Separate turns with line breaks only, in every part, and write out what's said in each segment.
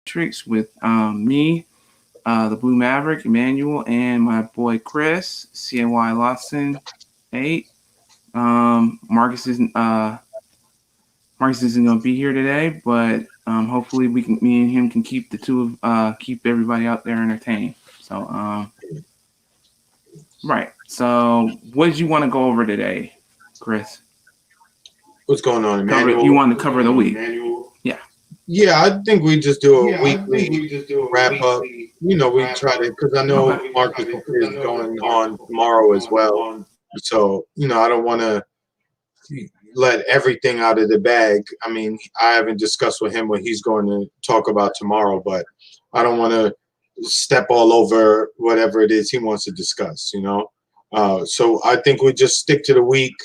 Matrix with me, the Blue Maverick, Emmanuel, and my boy Chris, CNY Lawson, 8. Marcus isn't gonna be here today, but hopefully me and him can keep everybody out there entertained. So right. So what did you want to go over today, Chris?
What's going on,
You
Emmanuel?
want to cover the week? Yeah.
Yeah, I think we just do a weekly wrap up. We try to, because I know
Okay.
Marcus is going on tomorrow as well. So, I don't want to let everything out of the bag. I mean, I haven't discussed with him what he's going to talk about tomorrow, but I don't want to step all over whatever it is he wants to discuss. So I think we just stick to the week.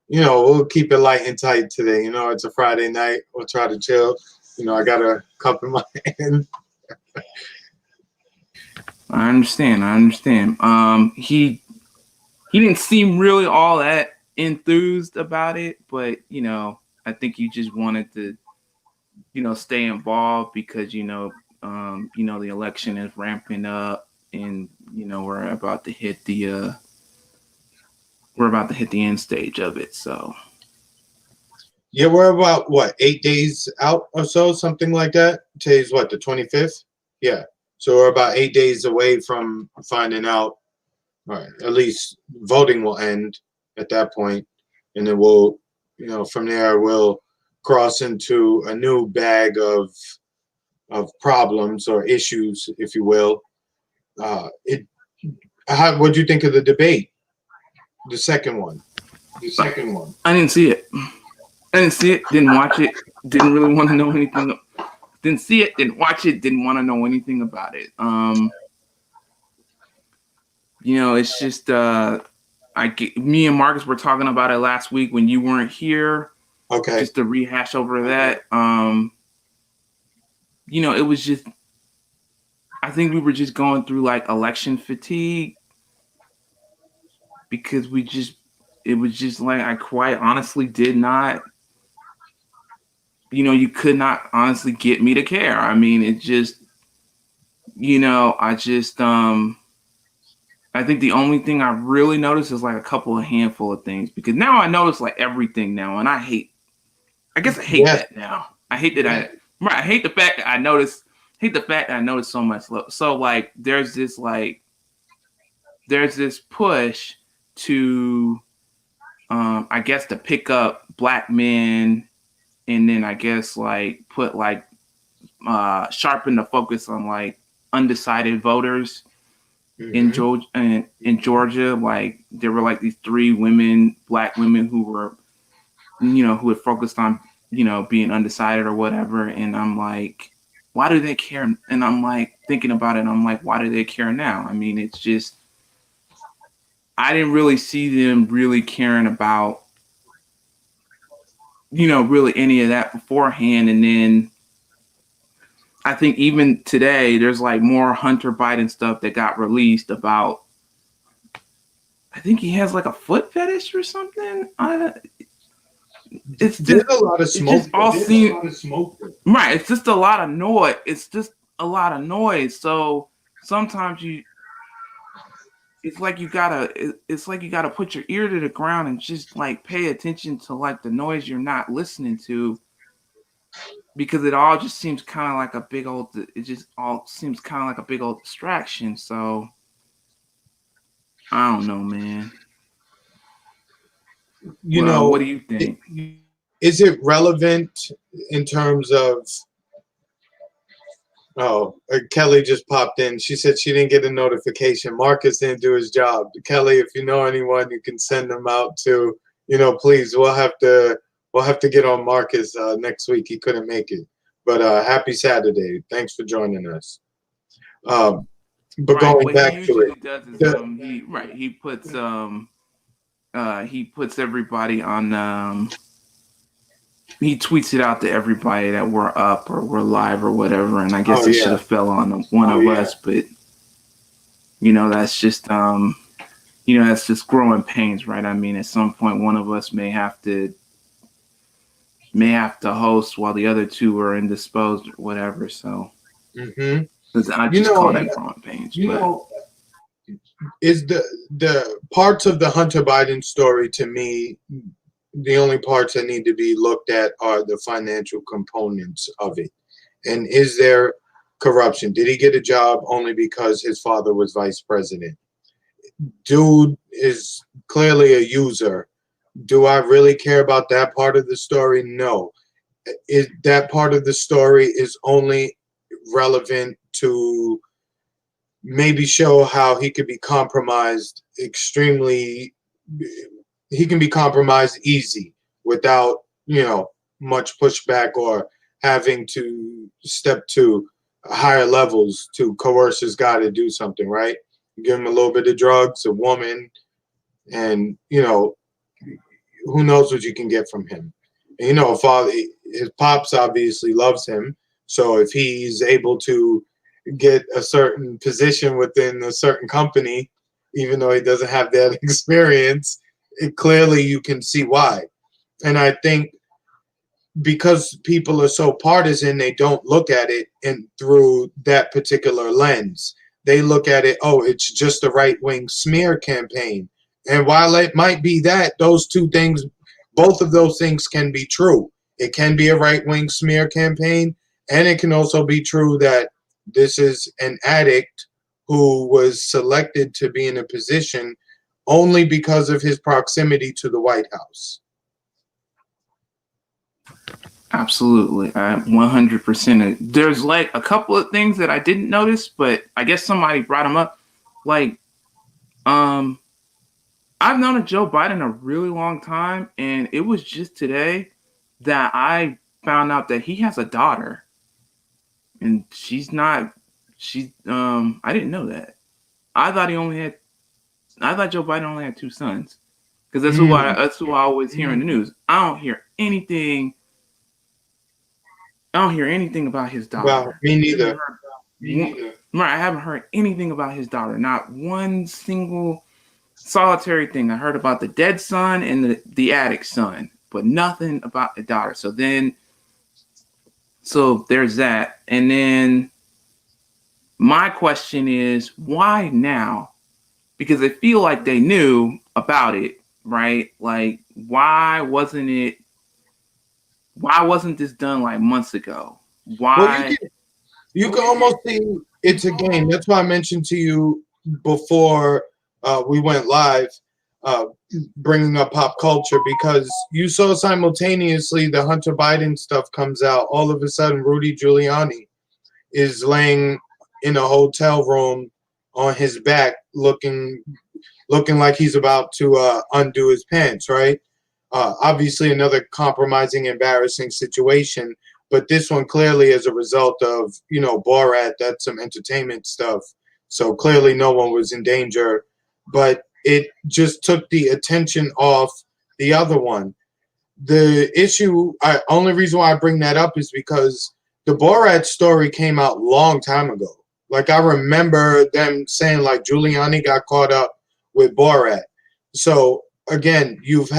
We'll keep it light and tight today. It's a Friday night. We'll try to chill. I got a cup in my hand.
I understand. He didn't seem really all that enthused about it, but I think he just wanted to, stay involved because the election is ramping up, and we're about to hit the end stage of it. So
Yeah, we're about what, 8 days out or so, something like that. Today's what, the 25th? Yeah. So we're about 8 days away from finding out. All right, at least voting will end at that point, and then we'll, from there we'll cross into a new bag of problems or issues, if you will. It. What do you think of the debate? The second one.
I didn't see it. Didn't watch it. Didn't really want to know anything. Didn't see it. Didn't watch it. Didn't want to know anything about it. It's just me and Marcus were talking about it last week when you weren't here.
Okay.
Just to rehash over that. It was just. I think we were just going through like election fatigue because it was just like I quite honestly did not. You could not honestly get me to care. I mean, it just, I think the only thing I really noticed is like a handful of things because now I notice like everything now, and I hate that now. I hate that I hate the fact that I notice. Hate the fact that I notice so much. So like, there's this push to, I guess to pick up black men, and then I guess like put like sharpen the focus on like undecided voters in Georgia. Like there were like these 3 black women who were, who had focused on, being undecided or whatever. And I'm like, why do they care? And I'm like thinking about it. And I'm like, why do they care now? I mean, it's just, I didn't really see them really caring about, really any of that beforehand. And then I think even today, there's like more Hunter Biden stuff that got released about. I think he has like a foot fetish or something. It's just
a lot of smoke.
It just all seems right. It's just a lot of noise. It's just a lot of noise. So sometimes it's like you gotta put your ear to the ground and just like pay attention to like the noise you're not listening to. Because it all just seems kind of like a big old. It just all seems kind of like a big old distraction. So I don't know, man. What do you think?
Is it relevant in terms of? Oh, Kelly just popped in. She said she didn't get a notification. Marcus didn't do his job. Kelly, if you know anyone, you can send them out to. Please. We'll have to get on Marcus next week. He couldn't make it. But happy Saturday. Thanks for joining us. But going back to it.
He puts everybody on he tweets it out to everybody that we're up or we're live or whatever, and I guess it should have fell on one of us, but that's just that's just growing pains, right? I mean, at some point one of us may have to host while the other 2 are indisposed or whatever. So
Mm-hmm.
Because I
You
just call
know,
that growing pains. But
is the parts of the Hunter Biden story to me, the only parts that need to be looked at are the financial components of it. And is there corruption? Did he get a job only because his father was vice president? Dude is clearly a user. Do I really care about that part of the story? No. That part of the story is only relevant to maybe show how he could be compromised extremely. He can be compromised easy without, much pushback or having to step to higher levels to coerce his guy to do something, right? Give him a little bit of drugs, a woman, and who knows what you can get from him. And, father, his pops obviously loves him, so if he's able to get a certain position within a certain company, even though he doesn't have that experience, clearly you can see why. And I think because people are so partisan, they don't look at it and through that particular lens. They look at it, oh, it's just a right wing smear campaign. And while it might be that, those two things, both of those things can be true. It can be a right wing smear campaign, and it can also be true that this is an addict who was selected to be in a position only because of his proximity to the White House.
absolutely, I 100%. There's like a couple of things that I didn't notice, but I guess somebody brought them up. Like, um, I've known Joe Biden a really long time, and it was just today that I found out that he has a daughter, and she's not. She's I didn't know that. I thought he only had. I thought Joe Biden only had two sons, because that's who I always hear in the news. I don't hear anything. I don't hear anything about his
Well,
daughter.
me neither.
Right, I haven't heard anything about his daughter. Not one single solitary thing. I heard about the dead son and the addict son, but nothing about the daughter. So there's that. And then my question is, why now? Because I feel like they knew about it, right? Like, why wasn't this done like months ago?
Well,
Why?
you can almost see it's a game. That's why I mentioned to you before we went live, uh, bringing up pop culture, because you saw simultaneously the Hunter Biden stuff comes out. All of a sudden, Rudy Giuliani is laying in a hotel room on his back, looking like he's about to undo his pants, right? Obviously, another compromising, embarrassing situation, but this one clearly as a result of, Borat, that's some entertainment stuff. So clearly no one was in danger, but it just took the attention off the other one. The only reason why I bring that up is because the Borat story came out long time ago. Like I remember them saying like Giuliani got caught up with Borat. So again, you've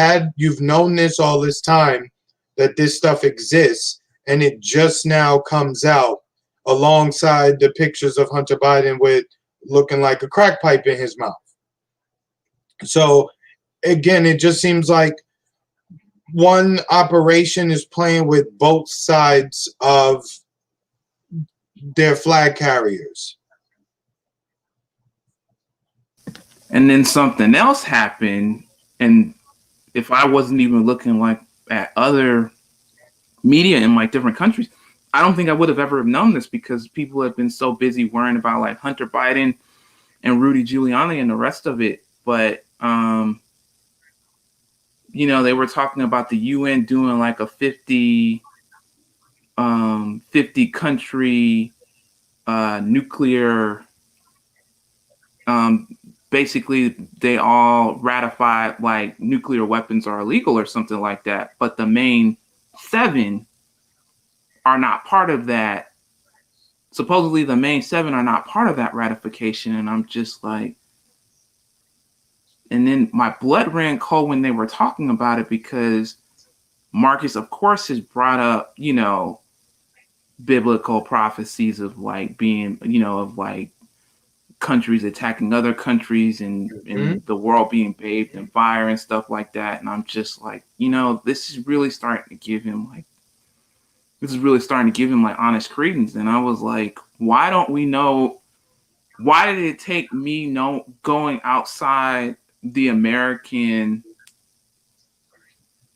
known this all this time that this stuff exists, and it just now comes out alongside the pictures of Hunter Biden with looking like a crack pipe in his mouth. So again, it just seems like one operation is playing with both sides of their flag carriers.
And then something else happened, and if I wasn't even looking like at other media in like different countries, I don't think I would have ever known this, because people have been so busy worrying about like Hunter Biden and Rudy Giuliani and the rest of it. But they were talking about the UN doing like a 50 country nuclear, basically they all ratified like nuclear weapons are illegal or something like that, but the main 7 are not part of that. Supposedly the main 7 are not part of that ratification, and I'm just like, and then my blood ran cold when they were talking about it, because Marcus, of course, has brought up, biblical prophecies of like being, of like countries attacking other countries
Mhm.
and the world being bathed in fire and stuff like that. And I'm just like, this is really starting to give him like honest credence. And I was like, why don't we know? Why did it take me going outside the American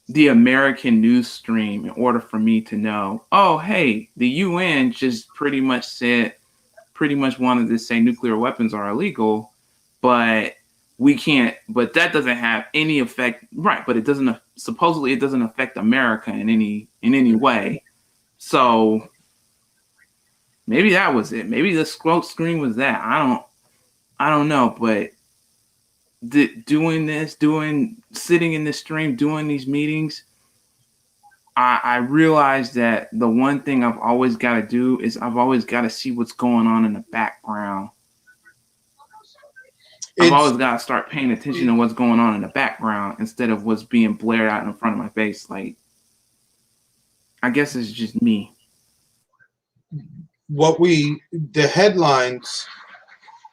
news stream in order for me to know, oh, hey, the UN just pretty much wanted to say nuclear weapons are illegal, but we can't, but that doesn't have any effect, right? But it doesn't, supposedly it doesn't affect America in any way. So maybe that was it. Maybe the smoke screen was that. I don't know, but sitting in this stream, doing these meetings, I realized that the one thing I've always got to do is I've always got to see what's going on in the background. I've
It's
always got to start paying attention to what's going on in the background instead of what's being blared out in front of my face. Like, I guess it's just me.
the headlines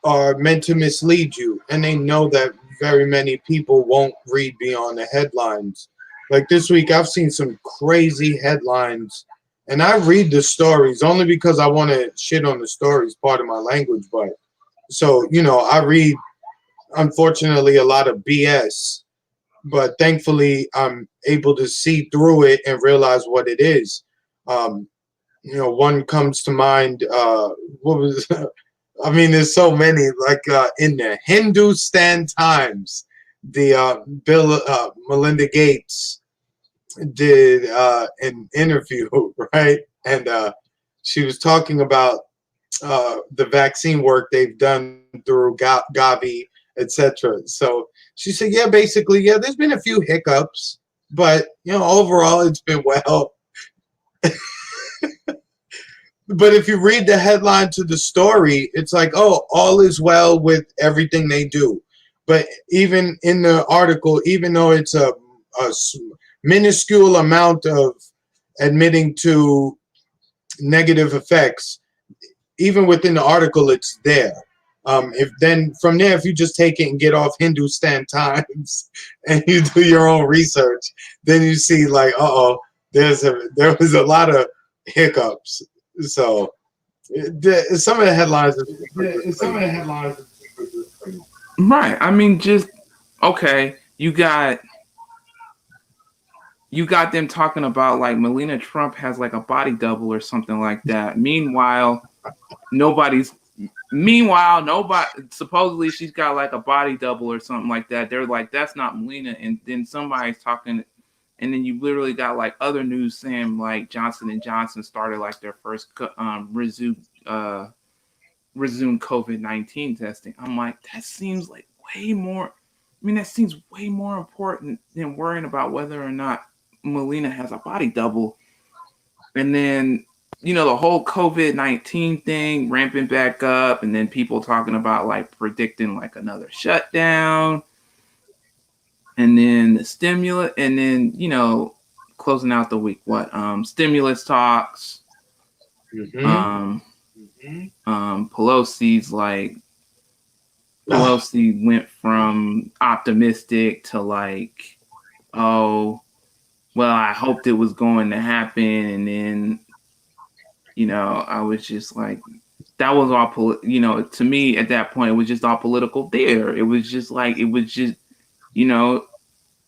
are meant to mislead you, and they know that very many people won't read beyond the headlines. Like this week, I've seen some crazy headlines, and I read the stories only because I want to shit on the stories, part of my language. But so, I read, unfortunately, a lot of BS, but thankfully, I'm able to see through it and realize what it is. Um, one comes to mind. What was I mean, there's so many. Like in the Hindustan Times, the Bill Melinda Gates did an interview, right? And she was talking about the vaccine work they've done through Gavi, etc. So she said, yeah, basically, yeah, there's been a few hiccups, but overall, it's been well. But if you read the headline to the story, it's like, oh, all is well with everything they do. But even in the article, even though it's a minuscule amount of admitting to negative effects, even within the article, it's there. If then from there, if you just take it and get off Hindustan Times and you do your own research, then you see like, there was a lot of hiccups. So some of the headlines.
Right. I mean, just okay. You got them talking about like Melania Trump has like a body double or something like that. Nobody supposedly she's got like a body double or something like that. They're like, that's not Melina. And then somebody's talking, and then you literally got like other news saying like Johnson and Johnson started like their first resumed COVID-19 testing. I'm like, that seems like way more. I mean, that seems way more important than worrying about whether or not Melina has a body double. And then, the whole COVID-19 thing ramping back up, and then people talking about like predicting like another shutdown, and then the stimulus, and then, closing out the week, stimulus talks.
Mm-hmm.
Pelosi went from optimistic to like, oh, well, I hoped it was going to happen. And then, I was just like, that was all, to me at that point, it was just all political there. It was just,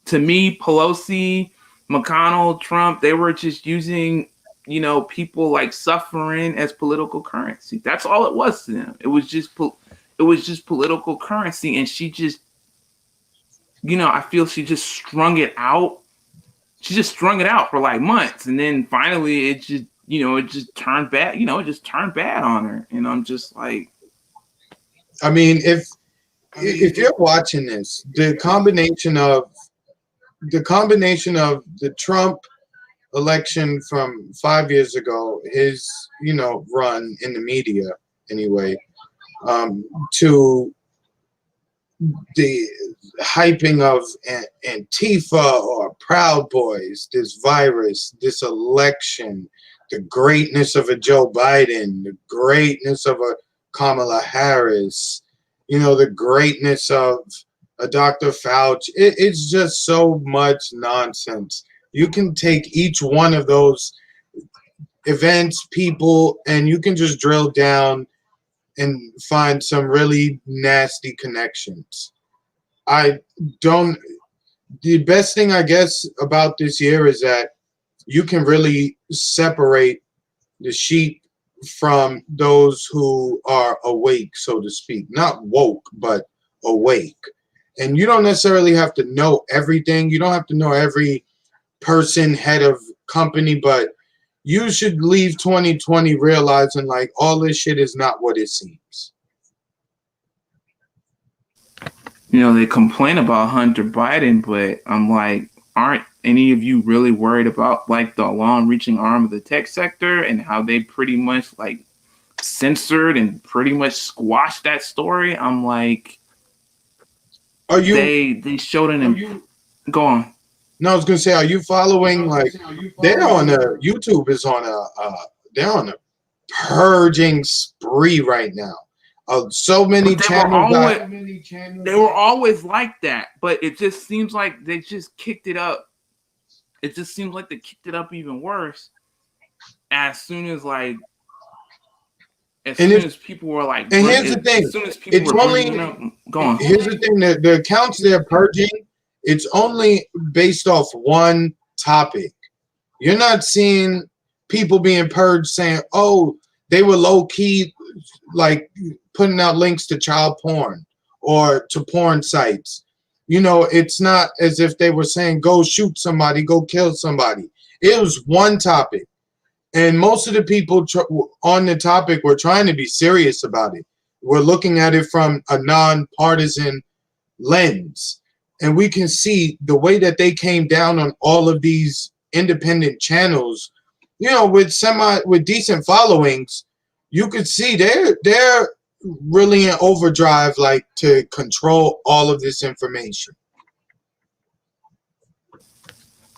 to me, Pelosi, McConnell, Trump, they were just using, people like suffering as political currency. That's all it was to them. It was just political currency. And she just, I feel she just strung it out. She just strung it out for like months. And then finally it just turned bad. It just turned bad on her. And I'm just like,
I mean, if you're watching this, the combination of the Trump election from 5 years ago, his run in the media anyway, to the hyping of Antifa or Proud Boys, this virus, this election, the greatness of a Joe Biden, the greatness of a Kamala Harris, the greatness of a Dr. Fauci. It's just so much nonsense. You can take each one of those events, people, and you can just drill down and find some really nasty connections. I don't. The best thing, I guess, about this year is that you can really separate the sheep from those who are awake, so to speak. Not woke, but awake. And you don't necessarily have to know everything. You don't have to know every person, head of company, but you should leave 2020 realizing like all this shit is not what it seems.
They complain about Hunter Biden, but I'm like, aren't any of you really worried about like the long-reaching arm of the tech sector and how they pretty much like censored and pretty much squashed that story? I'm like, they showed an go on.
No, I was gonna say, are you following? Like, they're on a YouTube is on they're on a purging spree right now. So many channels.
They were always like that, but it just seems like they just kicked it up. It just seems like they kicked it up even worse as soon as people were like.
And here's the thing:
as soon as people were only go on.
Here's the thing: the accounts they're purging, it's only based off one topic. You're not seeing people being purged saying, "Oh, they were low key, like putting out links to child porn or to porn sites." It's not as if they were saying, "Go shoot somebody, go kill somebody." It was one topic, and most of the people on the topic were trying to be serious about it. We're looking at it from a non-partisan lens. And we can see the way that they came down on all of these independent channels, with decent followings. You could see they're really in overdrive, like to control all of this information.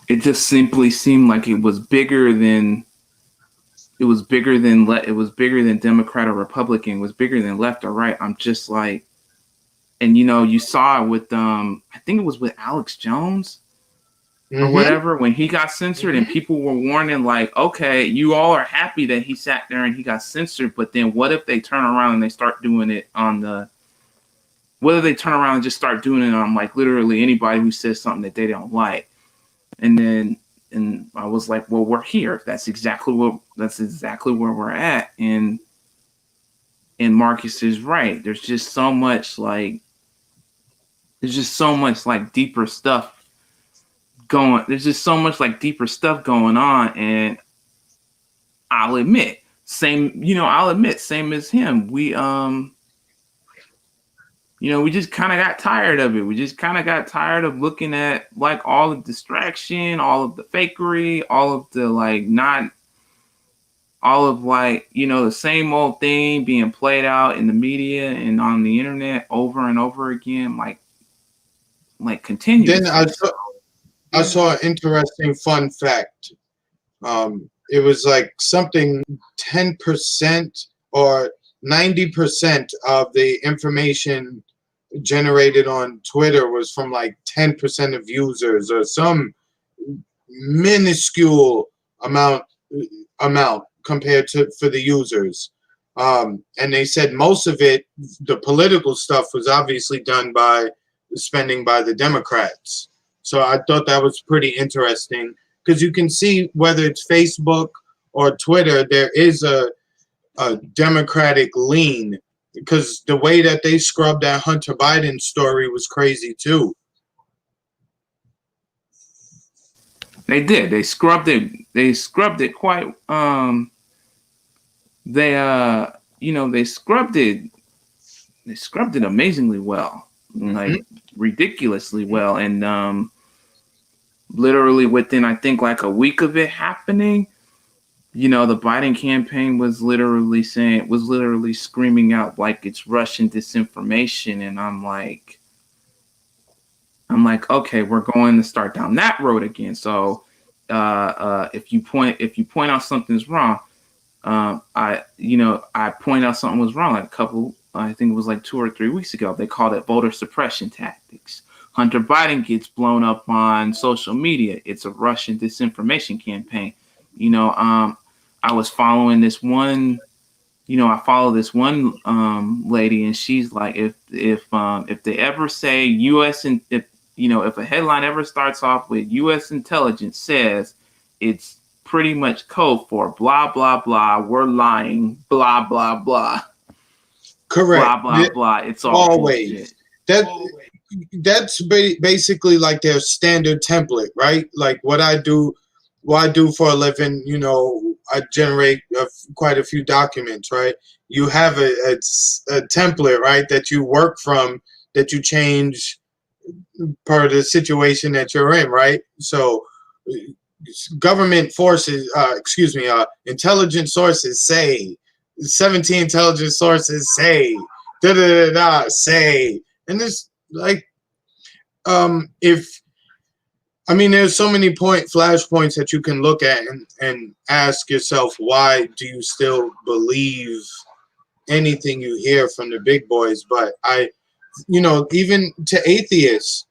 It just simply seemed like it was bigger than Democrat or Republican. It was bigger than left or right. I'm just like. And you saw it with I think it was with Alex Jones or whatever when he got censored, and people were warning like, okay, you all are happy that he sat there and he got censored, but then what if they turn around and they start doing it whether they turn around and just start doing it on like literally anybody who says something that they don't like, and I was like, well, we're here. That's exactly where we're at, and Marcus is right. There's just so much like deeper stuff going. There's just so much like deeper stuff going on, and I'll admit, same as him. We we just kind of got tired of it. We just kind of got tired of looking at like all the distraction, all of the fakery, all of the like not all of like, the same old thing being played out in the media and on the internet over and over again, like continues.
Then I saw an interesting fun fact. It was like something 10% or 90% of the information generated on Twitter was from like 10% of users, or some minuscule amount compared to for the users. And they said most of it, the political stuff, was obviously done by spending by the Democrats. So I thought that was pretty interesting, because you can see whether it's Facebook or Twitter, there is a Democratic lean, because the way that they scrubbed that Hunter Biden story was crazy too.
They did. They scrubbed it. They scrubbed it quite. They scrubbed it. They scrubbed it amazingly well, like ridiculously well, and literally within I think like a week of it happening, the Biden campaign was literally screaming out like it's Russian disinformation, and I'm like, okay, we're going to start down that road again. So if you point out something's wrong, I point out something was wrong like a couple. I think it was like 2 or 3 weeks ago. They called it voter suppression tactics. Hunter Biden gets blown up on social media. It's a Russian disinformation campaign. I was following this one. I follow this one lady, and she's like, if they ever say U.S. and if a headline ever starts off with U.S. intelligence says, it's pretty much code for blah blah blah. We're lying. Blah blah blah.
Correct.
Blah blah blah. It's all
always
bullshit.
that. That's basically like their standard template, right? Like what I do for a living. I generate quite a few documents, right? You have a template, right, that you work from, that you change per the situation that you're in, right? So government forces, intelligence sources say, 17 intelligence sources say, da da da da say, and this like, there's so many flashpoints that you can look at and ask yourself, why do you still believe anything you hear from the big boys? But even to atheists,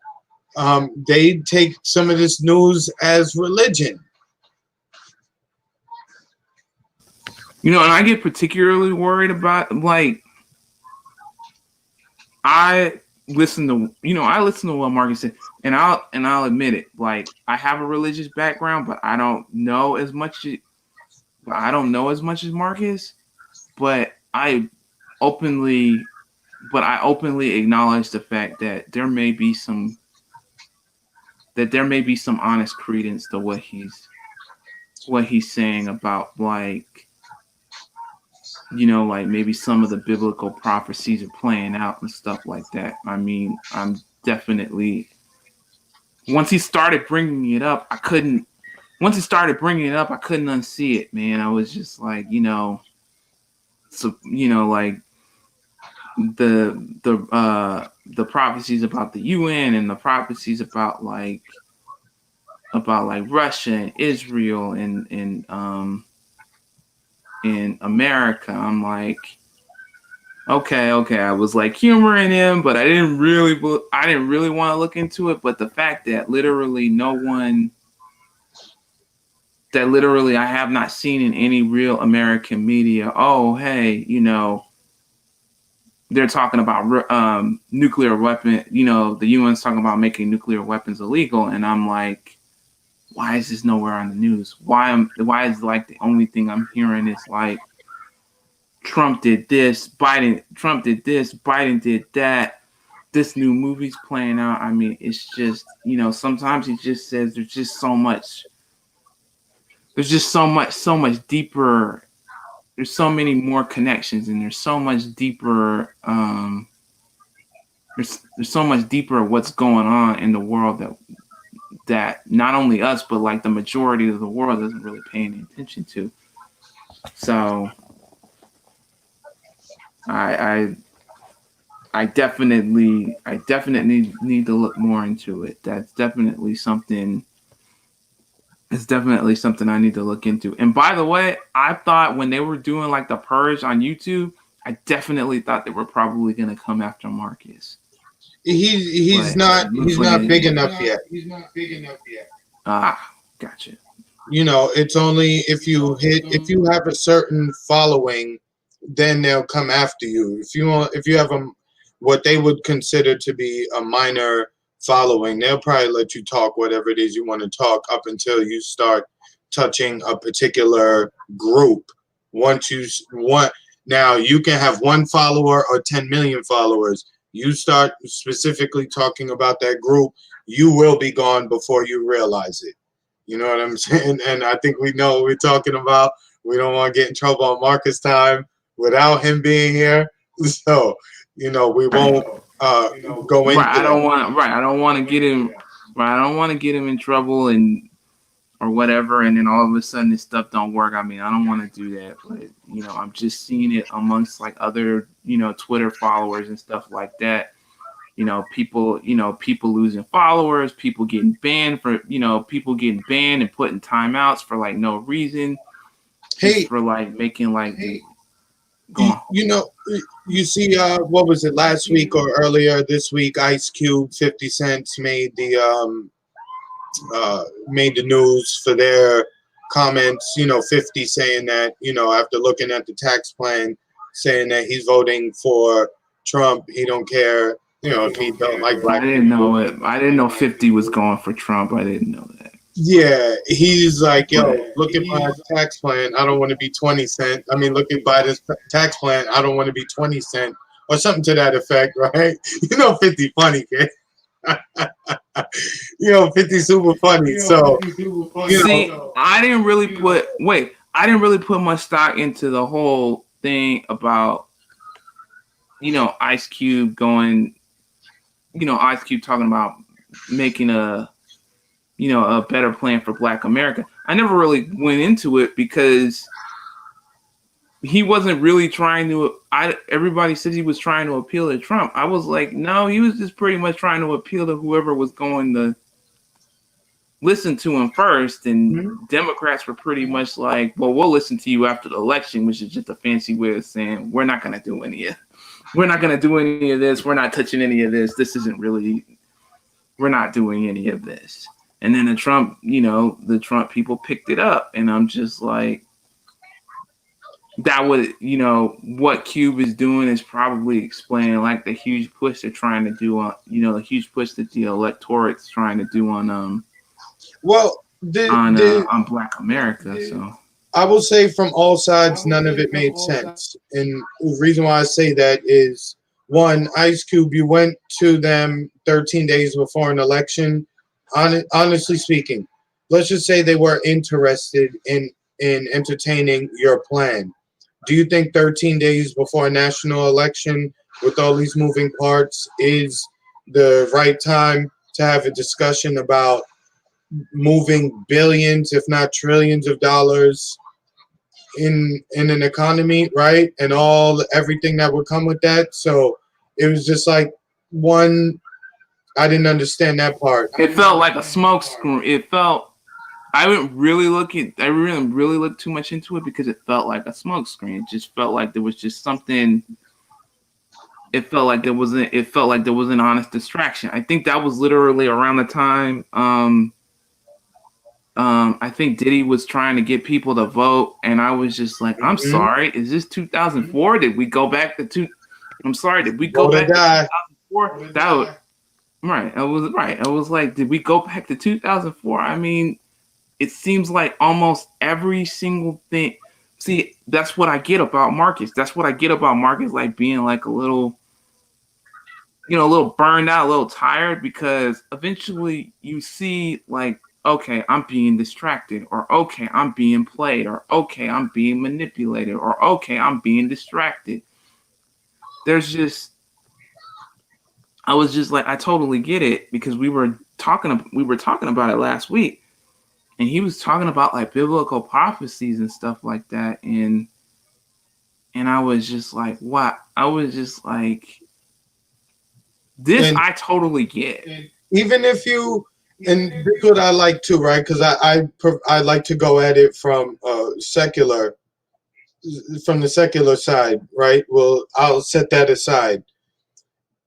they take some of this news as religion.
And I get particularly worried about, like, I listen to what Marcus said, and I'll admit it. Like, I have a religious background, but I don't know as much as Marcus. But I openly acknowledge the fact that there may be some honest credence to what he's saying about, like, like maybe some of the biblical prophecies are playing out and stuff like that. I mean, I'm definitely, once he started bringing it up, I couldn't unsee it, man. I was just like, like the prophecies about the UN and the prophecies about like Russia and Israel and in America. I'm like, okay. I was like humoring him, but I didn't really want to look into it. But the fact that literally I have not seen in any real American media, oh, hey, they're talking about nuclear weapon, the UN's talking about making nuclear weapons illegal. And I'm like, why is this nowhere on the news? Why is like the only thing I'm hearing is like Trump did this, Biden did that, this new movie's playing out. I mean, it's just, sometimes he just says there's just so much deeper, there's so many more connections, and there's so much deeper there's so much deeper what's going on in the world that not only us, but like the majority of the world isn't really paying attention to. So I definitely need to look more into it. That's definitely something. It's definitely something I need to look into. And by the way, I thought when they were doing like the purge on YouTube, I definitely thought they were probably going to come after Marcus.
He's not big enough yet. He's not big enough yet.
Gotcha.
It's only if you have a certain following, then they'll come after you. If you have what they would consider to be a minor following, they'll probably let you talk whatever it is you want to talk up until you start touching a particular group. Now you can have 1 follower or 10 million followers. You start specifically talking about that group, you will be gone before you realize it. You know what I'm saying? And I think we know what we're talking about. We don't want to get in trouble on Marcus' time without him being here. So, we won't go into
I don't want to get him. Right, I don't want to get him in trouble or whatever, and then all of a sudden this stuff don't work. I mean, I don't want to do that, but I'm just seeing it amongst like other Twitter followers and stuff like that. People losing followers, people getting banned people getting banned and put in timeouts for like no reason, just
Hey,
for like making like go
you,
on.
you know, you see, what was it last week or earlier this week? Ice Cube, 50 Cents made the news for their comments. 50 saying that after looking at the tax plan, saying that he's voting for Trump. He don't care. If he don't like
I
black
didn't
people.
know it. I didn't know 50 was going for Trump. I didn't know that.
Yeah, he's like, yo,
But
look at my tax plan. I don't want to be 20 cent. I mean, look at Biden's tax plan. I don't want to be 20 cent or something to that effect, right? 50 funny, kid. 50 super funny. So,
see, I didn't really put much stock into the whole thing about Ice Cube going, Ice Cube talking about making a better plan for Black America. I never really went into it because he wasn't really trying to. Everybody said he was trying to appeal to Trump. I was like, no, he was just pretty much trying to appeal to whoever was going to listen to him first. And Democrats were pretty much like, well, we'll listen to you after the election, which is just a fancy way of saying we're not going to do any of. We're not going to do any of this. We're not touching any of this. This isn't really. We're not doing any of this. And then the Trump people picked it up, and I'm just like, that would, what Cube is doing is probably explaining like the huge push they're trying to do on, the huge push that the electorate's trying to do on,
well,
on Black America. So
I will say from all sides, none of it made sense. And the reason why I say that is, one, Ice Cube, you went to them 13 days before an election. Honestly speaking, let's just say they were interested in entertaining your plan. Do you think 13 days before a national election with all these moving parts is the right time to have a discussion about moving billions, if not trillions of dollars in an economy, right? And everything that would come with that. So it was just like, one, I didn't understand that part.
it felt like a smoke screen. It felt. I didn't really look too much into it because it felt like a smoke screen. It just felt like there was just something. It felt like there was an honest distraction. I think that was literally around the time. I think Diddy was trying to get people to vote, and I was just like, I'm sorry, is this 2004? Did we go back to two? I'm sorry, did we go back to 2004? That was right. I was like, did we go back to 2004? I mean, it seems like almost every single thing. See, that's what I get about markets. That's what I get about markets, like being like a little burned out, a little tired, because eventually you see like, okay, I'm being distracted, or okay, I'm being played, or okay, I'm being manipulated, or okay, I'm being distracted. I was just like, I totally get it, because we were talking about it last week. And he was talking about like biblical prophecies and stuff like that. And I was just like, what? I was just like, this, and I totally get.
Even if you, and this is what I like too, right? Because I like to go at it from the secular side, right? Well, I'll set that aside.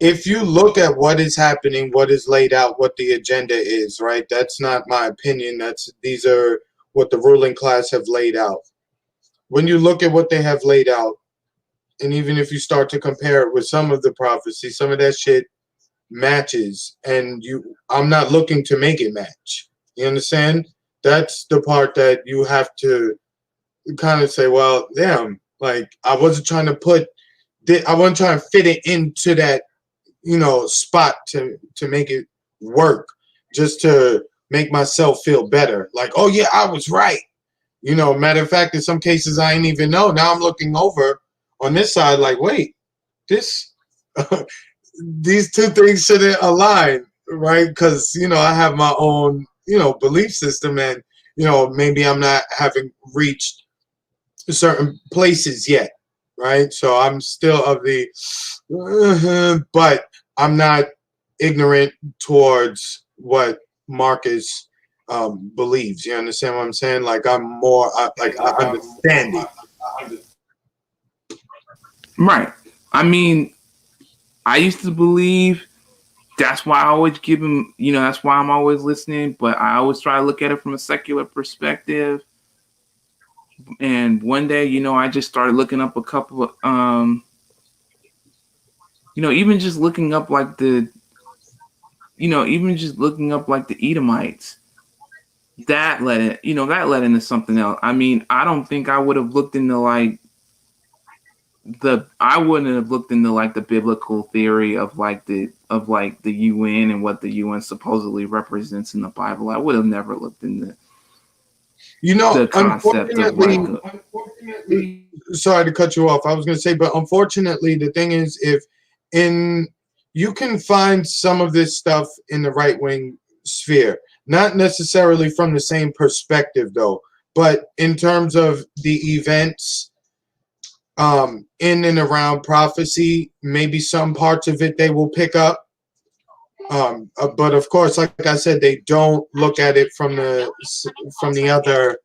If you look at what is happening, what is laid out, what the agenda is, right? That's not my opinion. These are what the ruling class have laid out. When you look at what they have laid out, and even if you start to compare it with some of the prophecy, some of that shit matches, and I'm not looking to make it match. You understand? That's the part that you have to kind of say, well, damn, like I wasn't trying to fit it into that spot to make it work, just to make myself feel better. Like, oh yeah, I was right. Matter of fact, in some cases I ain't even know. Now I'm looking over on this side, like, wait, this these two things shouldn't align, right? Because I have my own belief system, and maybe I'm not having reached certain places yet, right? So I'm still of the, but I'm not ignorant towards what Marcus believes. You understand what I'm saying? Like I'm more like I understand it.
Right. I mean, I used to believe that's why I always give him, that's why I'm always listening, but I always try to look at it from a secular perspective. And one day, I just started looking up a couple of, even just looking up like even just looking up like the Edomites. That led into something else. I mean, I don't think I would have looked into like I wouldn't have looked into like the biblical theory of the UN and what the UN supposedly represents in the Bible. I would have never looked into the concept of
unfortunately, sorry to cut you off. I was going to say, but unfortunately, the thing is, you can find some of this stuff in the right wing sphere, not necessarily from the same perspective though, but in terms of the events in and around prophecy, maybe some parts of it they will pick up. But of course, like I said, they don't look at it from the other.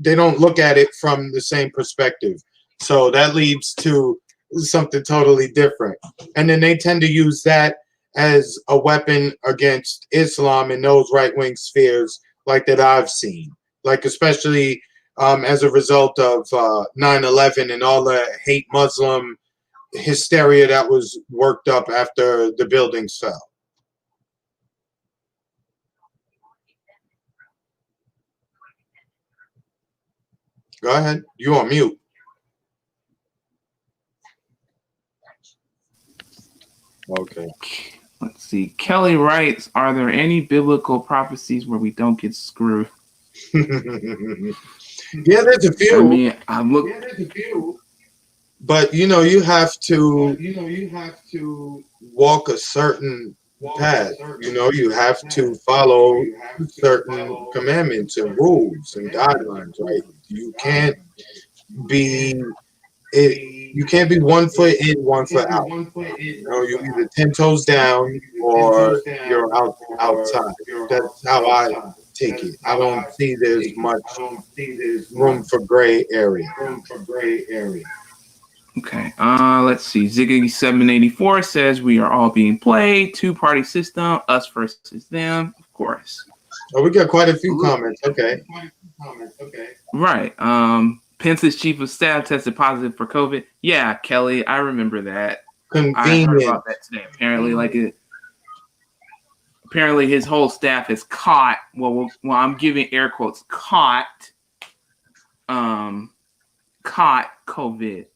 They don't look at it from the same perspective. So that leads to something totally different. And then they tend to use that as a weapon against Islam in those right-wing spheres, like that I've seen, like especially as a result of 9/11 and all the hate Muslim hysteria that was worked up after the buildings fell. Go ahead. You on mute. Okay.
Let's see. Kelly writes, are there any biblical prophecies where we don't get screwed?
Yeah, there's a few.
I mean,
but you have to walk a certain path. You have to follow certain commandments and rules and guidelines, right? You can't be 1 foot in, 1 foot out. You're either 10 toes down or you're outside. That's how I take it. I don't see there's much room for gray area.
Okay. Let's see. Ziggy784 says we are all being played. 2-party system. Us versus them. Of course.
Oh, we got quite a few comments. Okay.
Right. Pence's chief of staff tested positive for COVID. Yeah, Kelly, I remember that.
Convenient.
I heard about that today. Apparently his whole staff is caught. Well, I'm giving air quotes. Caught COVID.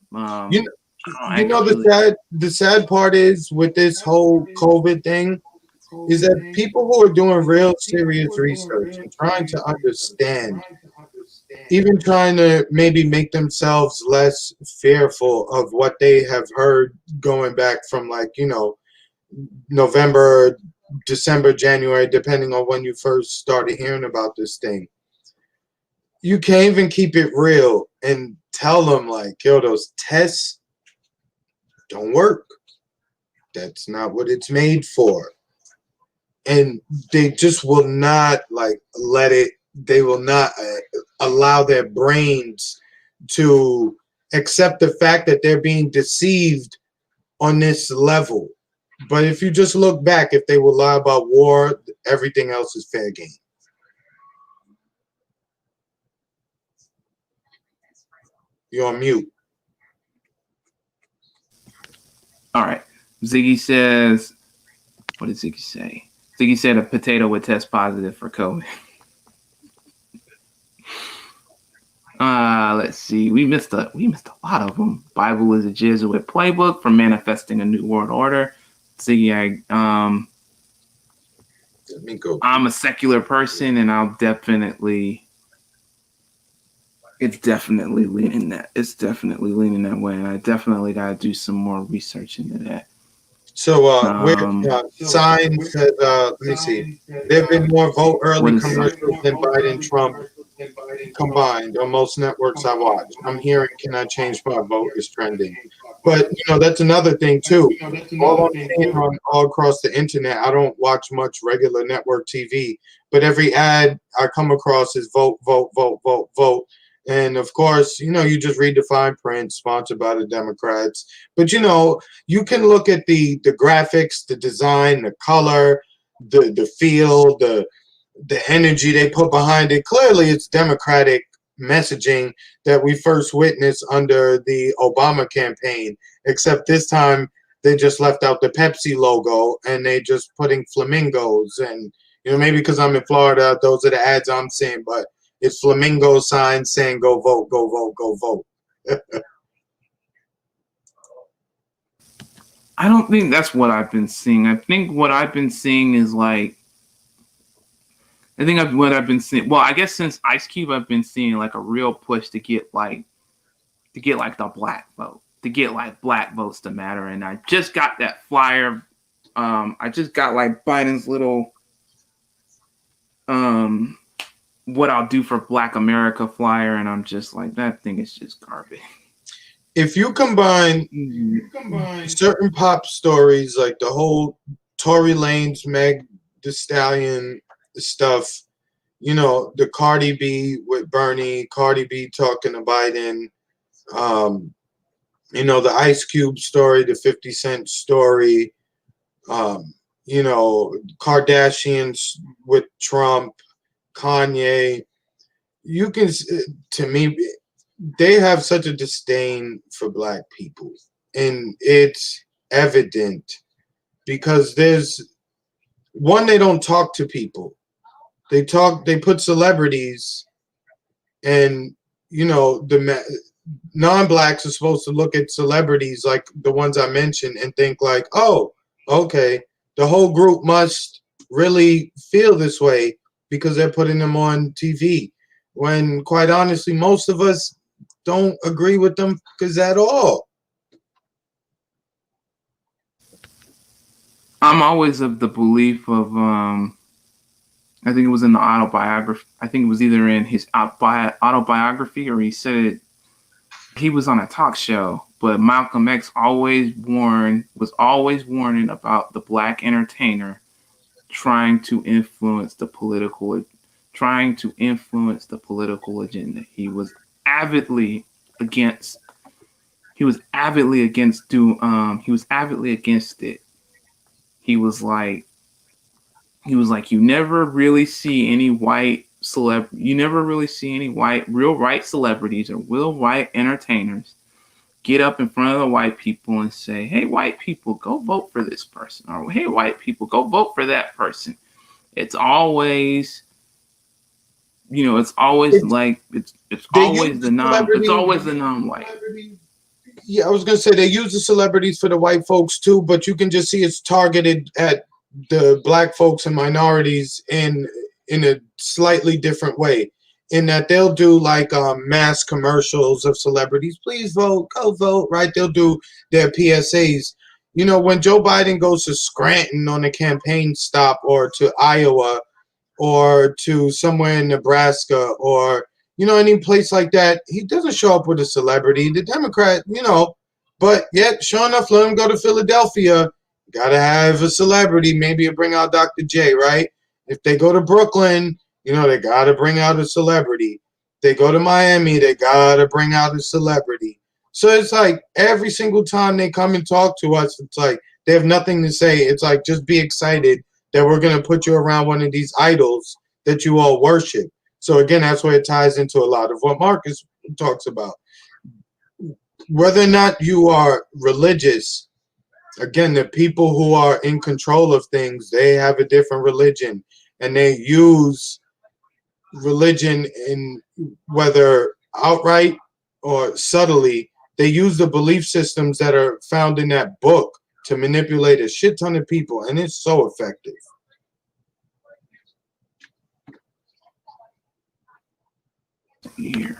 The sad part is with this whole COVID thing is that people who are doing real serious research and trying to understand, even trying to maybe make themselves less fearful of what they have heard going back from November, December, January, depending on when you first started hearing about this thing. You can't even keep it real and tell them yo, those tests don't work. That's not what it's made for. And they just will not let it. They will not allow their brains to accept the fact that they're being deceived on this level. But if you just look back, if they will lie about war, everything else is fair game. You're on mute.
All right. Ziggy says, what did Ziggy say? Ziggy said a potato would test positive for COVID. Let's see. We missed a lot of them. Bible is a Jesuit playbook for manifesting a new world order. Ziggy,
let me go.
I'm a secular person, and it's definitely leaning that. It's definitely leaning that way, and I definitely got to do some more research into that.
So, Sign says, let me see. There have been more vote early commercials than Biden Trump combined on most networks I watch. I'm hearing "Can I Change My Vote" is trending. But that's another thing too. All I'm seeing on all across the internet, I don't watch much regular network TV, but every ad I come across is vote, vote, vote, vote, vote. And of course, you just read the fine print, sponsored by the Democrats. But you can look at the graphics, the design, the color, the feel, the energy they put behind it. Clearly, it's Democratic messaging that we first witnessed under the Obama campaign, except this time they just left out the Pepsi logo and they just putting flamingos. And maybe because I'm in Florida, those are the ads I'm seeing, but it's flamingo signs saying go vote, go vote, go vote.
I don't think that's what I've been seeing. I think what I've been seeing is like, what I've been seeing. Well, I guess since Ice Cube, I've been seeing like a real push to get like the black vote, to get like black votes to matter. And I just got that flyer. I just got like Biden's little what I'll do for Black America flyer, and I'm just like, that thing is just garbage.
If you combine certain pop stories like the whole Tory Lanez, Meg Thee Stallion stuff, the Cardi B with Bernie, Cardi B talking to Biden, the Ice Cube story, the 50 Cent story, Kardashians with Trump, Kanye. You can, to me, they have such a disdain for black people, and it's evident because there's one, they don't talk to people. They put celebrities, and the non-blacks are supposed to look at celebrities like the ones I mentioned and think like, oh, okay, the whole group must really feel this way because they're putting them on TV, when quite honestly most of us don't agree with them because at all.
I'm always of the belief of I think it was in the autobiography. I think it was either in his autobiography or he said it. He was on a talk show, but Malcolm X was always warning about the black entertainer trying to influence the political agenda. He was avidly against it. He was like, you never really see any real white celebrities or real white entertainers get up in front of the white people and say, hey, white people, go vote for this person, or hey, white people, go vote for that person. It's always, it's always the non-white.
Yeah, I was gonna say they use the celebrities for the white folks too, but you can just see it's targeted at the black folks and minorities in a slightly different way. In that they'll do like mass commercials of celebrities, please vote, go vote, right? They'll do their PSAs. When Joe Biden goes to Scranton on a campaign stop, or to Iowa, or to somewhere in Nebraska, or any place like that, he doesn't show up with a celebrity. The Democrat, but yet, sure enough, let him go to Philadelphia. Gotta have a celebrity. Maybe bring out Dr. J, right? If they go to Brooklyn, they gotta bring out a celebrity. They go to Miami, they gotta bring out a celebrity. So it's like every single time they come and talk to us, it's like they have nothing to say. It's like, just be excited that we're gonna put you around one of these idols that you all worship. So again, that's where it ties into a lot of what Marcus talks about. Whether or not you are religious, again, the people who are in control of things, they have a different religion, and they use religion, in whether outright or subtly, they use the belief systems that are found in that book to manipulate a shit ton of people, and it's so effective.
Here,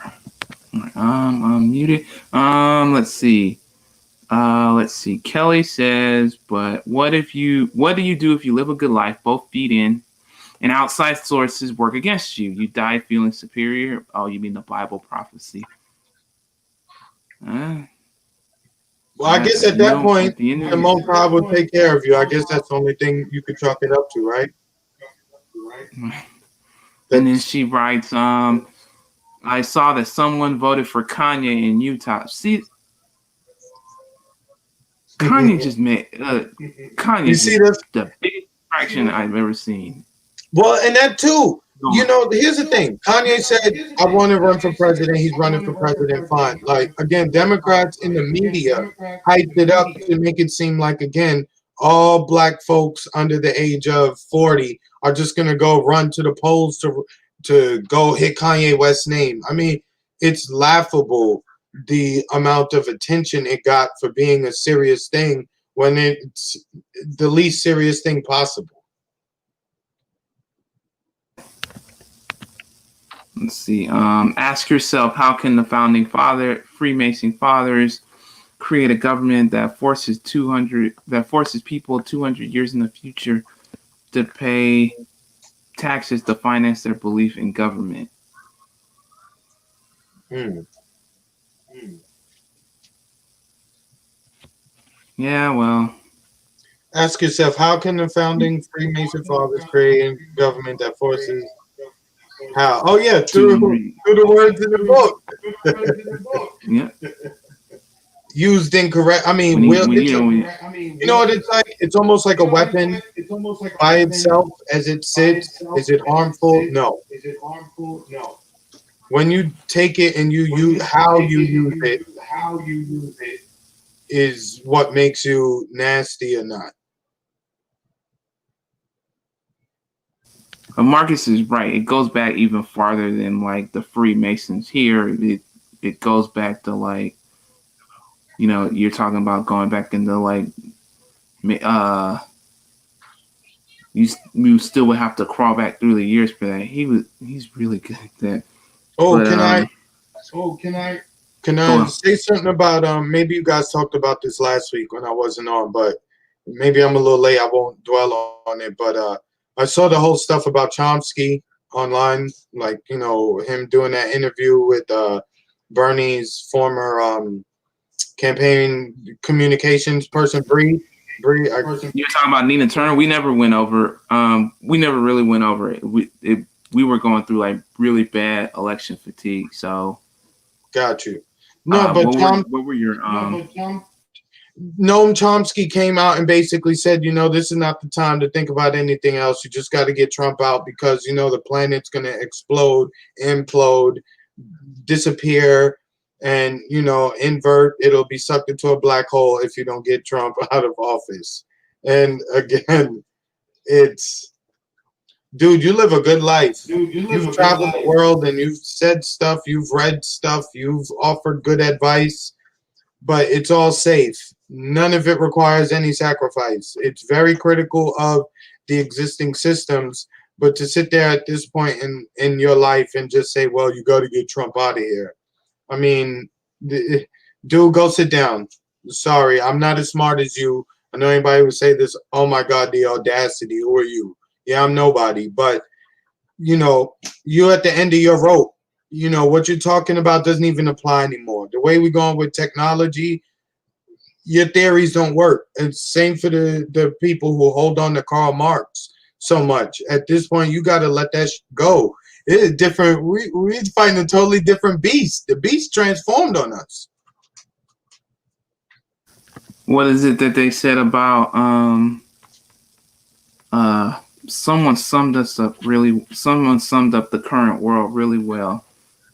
I'm muted. Let's see. Kelly says, but what do you do if you live a good life, both feet in, and outside sources work against you? You die feeling superior. Oh, you mean the Bible prophecy?
Well, I guess at
You
that
know,
point,
at the end of
the
the
Most High will take care of you. I guess that's the only thing you could chalk it up to, right?
and then
That's
she writes, I saw that someone voted for Kanye in Utah. See, Kanye
you
just made Kanye
see
just
this.
the biggest fraction I've ever seen.
Well, and that too. You
Gone.
know, here's the thing. Kanye said, I want to run for president. He's running for president. Fine. Like, again, Democrats in the media hyped it up to make it seem like, again, all black folks under the age of 40 are just going to go run to the polls to go hit Kanye West's name. I mean, it's laughable the amount of attention it got for being a serious thing when it's the least serious thing possible.
Let's see. Ask yourself, how can the founding Freemason fathers create a government that forces people 200 years in the future to pay taxes to finance their belief in government?
Hmm.
Yeah, well,
Ask yourself, how can the founding Freemason fathers create a government that forces how? Oh yeah, through
200.
the words in the book.
Yeah.
Used incorrect. I
When
mean,
he,
will
when
it's
you
a,
know,
you know what it's like? It's almost like a weapon by itself as it sits. Is it harmful? No. When you take it and how you use it is what makes you nasty or not.
Marcus is right. It goes back even farther than like the Freemasons here. It goes back to like, you know, you're talking about going back into like you still would have to crawl back through the years for that. He's really good at that.
Oh,
But
can
go
I
on.
say something about maybe you guys talked about this last week when I wasn't on, but maybe I'm a little late. I won't dwell on it, but I saw the whole stuff about Chomsky online, like you know him doing that interview with Bernie's former campaign communications person, Bree.
You're talking about Nina Turner. We never went over. We never really went over it. We were going through like really bad election fatigue. So
Got you. No, but
what were your
Noam Chomsky came out and basically said, you know, this is not the time to think about anything else. You just got to get Trump out because, you know, the planet's going to explode, implode, disappear, and, you know, invert. It'll be sucked into a black hole if you don't get Trump out of office. And again, it's, dude, you live a good life. You've traveled the world and you've said stuff, you've read stuff, you've offered good advice, but it's all safe. None of it requires any sacrifice. It's very critical of the existing systems, but to sit there at this point in your life and just say, well, you got to get Trump out of here. I mean, dude, go sit down. Sorry, I'm not as smart as you. I know anybody would say this, oh my God, the audacity. Who are you? Yeah, I'm nobody. But, you know, you're at the end of your rope. You know, what you're talking about doesn't even apply anymore. The way we're going with technology, your theories don't work. And same for the people who hold on to Karl Marx so much. At this point, you got to let that go. It is different. We're fighting a totally different beast. The beast transformed on us.
what is it that they said about someone summed up the current world really well.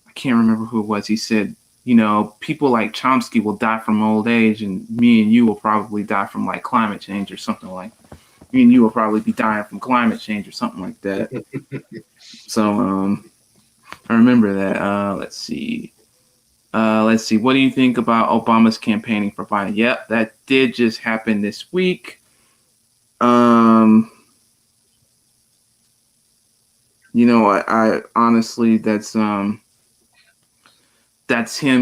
I can't remember who it was. He said, you know, people like Chomsky will die from old age, and me and you will probably die from like climate change or something like. Me and you will probably be dying from climate change or something like that. So I remember that. Let's see. What do you think about Obama's campaigning for Biden? Yep, that did just happen this week. You know, I honestly, that's him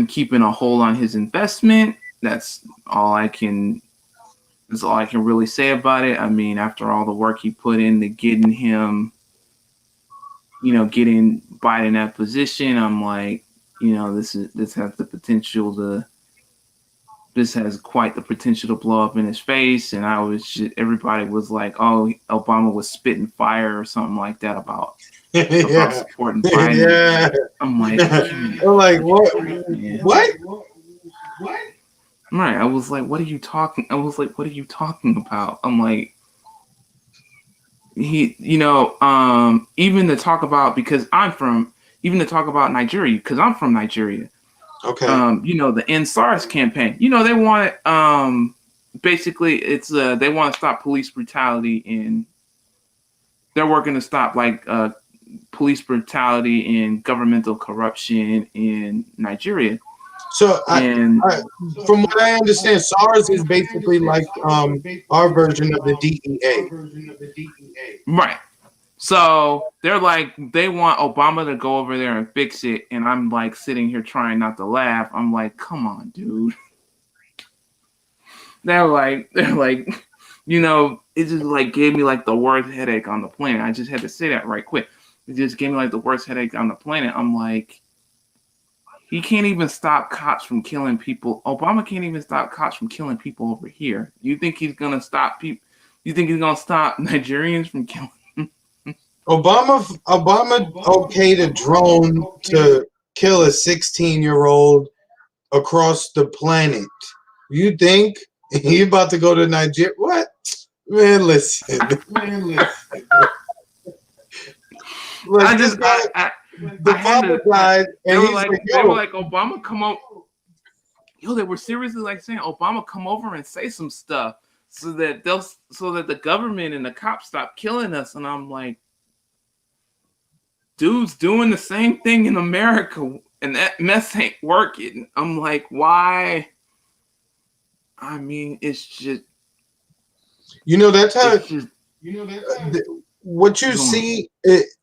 keeping a hold on his investment. That's all I can really say about it. I mean, after all the work he put into getting him, you know, getting Biden that position, I'm like, you know, this has the potential this has quite the potential to blow up in his face. And everybody was like, oh, Obama was spitting fire or something like that about
Yeah,
supporting Biden.
yeah.
I'm like, give me
I'm like, what?
break, man.
What?
Right. I was like, what are you talking? I was like, what are you talking about? I'm like, even to talk about, even to talk about Nigeria, because I'm from Nigeria.
Okay.
The End SARS campaign. They want basically it's they want to stop police brutality, and they're working to stop police brutality and governmental corruption in Nigeria.
So
And
from what I understand, SARS is basically like our version of the DEA.
right. So they're like, they want Obama to go over there and fix it. And I'm like sitting here trying not to laugh. I'm like, come on, dude. They're like, it just like gave me like the worst headache on the planet. I just had to say that right quick. It just gave me like the worst headache on the planet. I'm like, he can't even stop cops from killing people. Obama can't even stop cops from killing people over here. You think he's gonna stop people? You think he's gonna stop Nigerians from killing?
Obama okayed a drone to kill a 16-year-old across the planet. You think he about to go to Nigeria? What? Man, listen. Like, the father died, and he's like,
they were like, Obama, come on. Yo, they were seriously like saying, Obama, come over and say some stuff so that the government and the cops stop killing us. And I'm like, dude's doing the same thing in America, and that mess ain't working. I'm like, why? I mean, it's just,
that's how. What you see.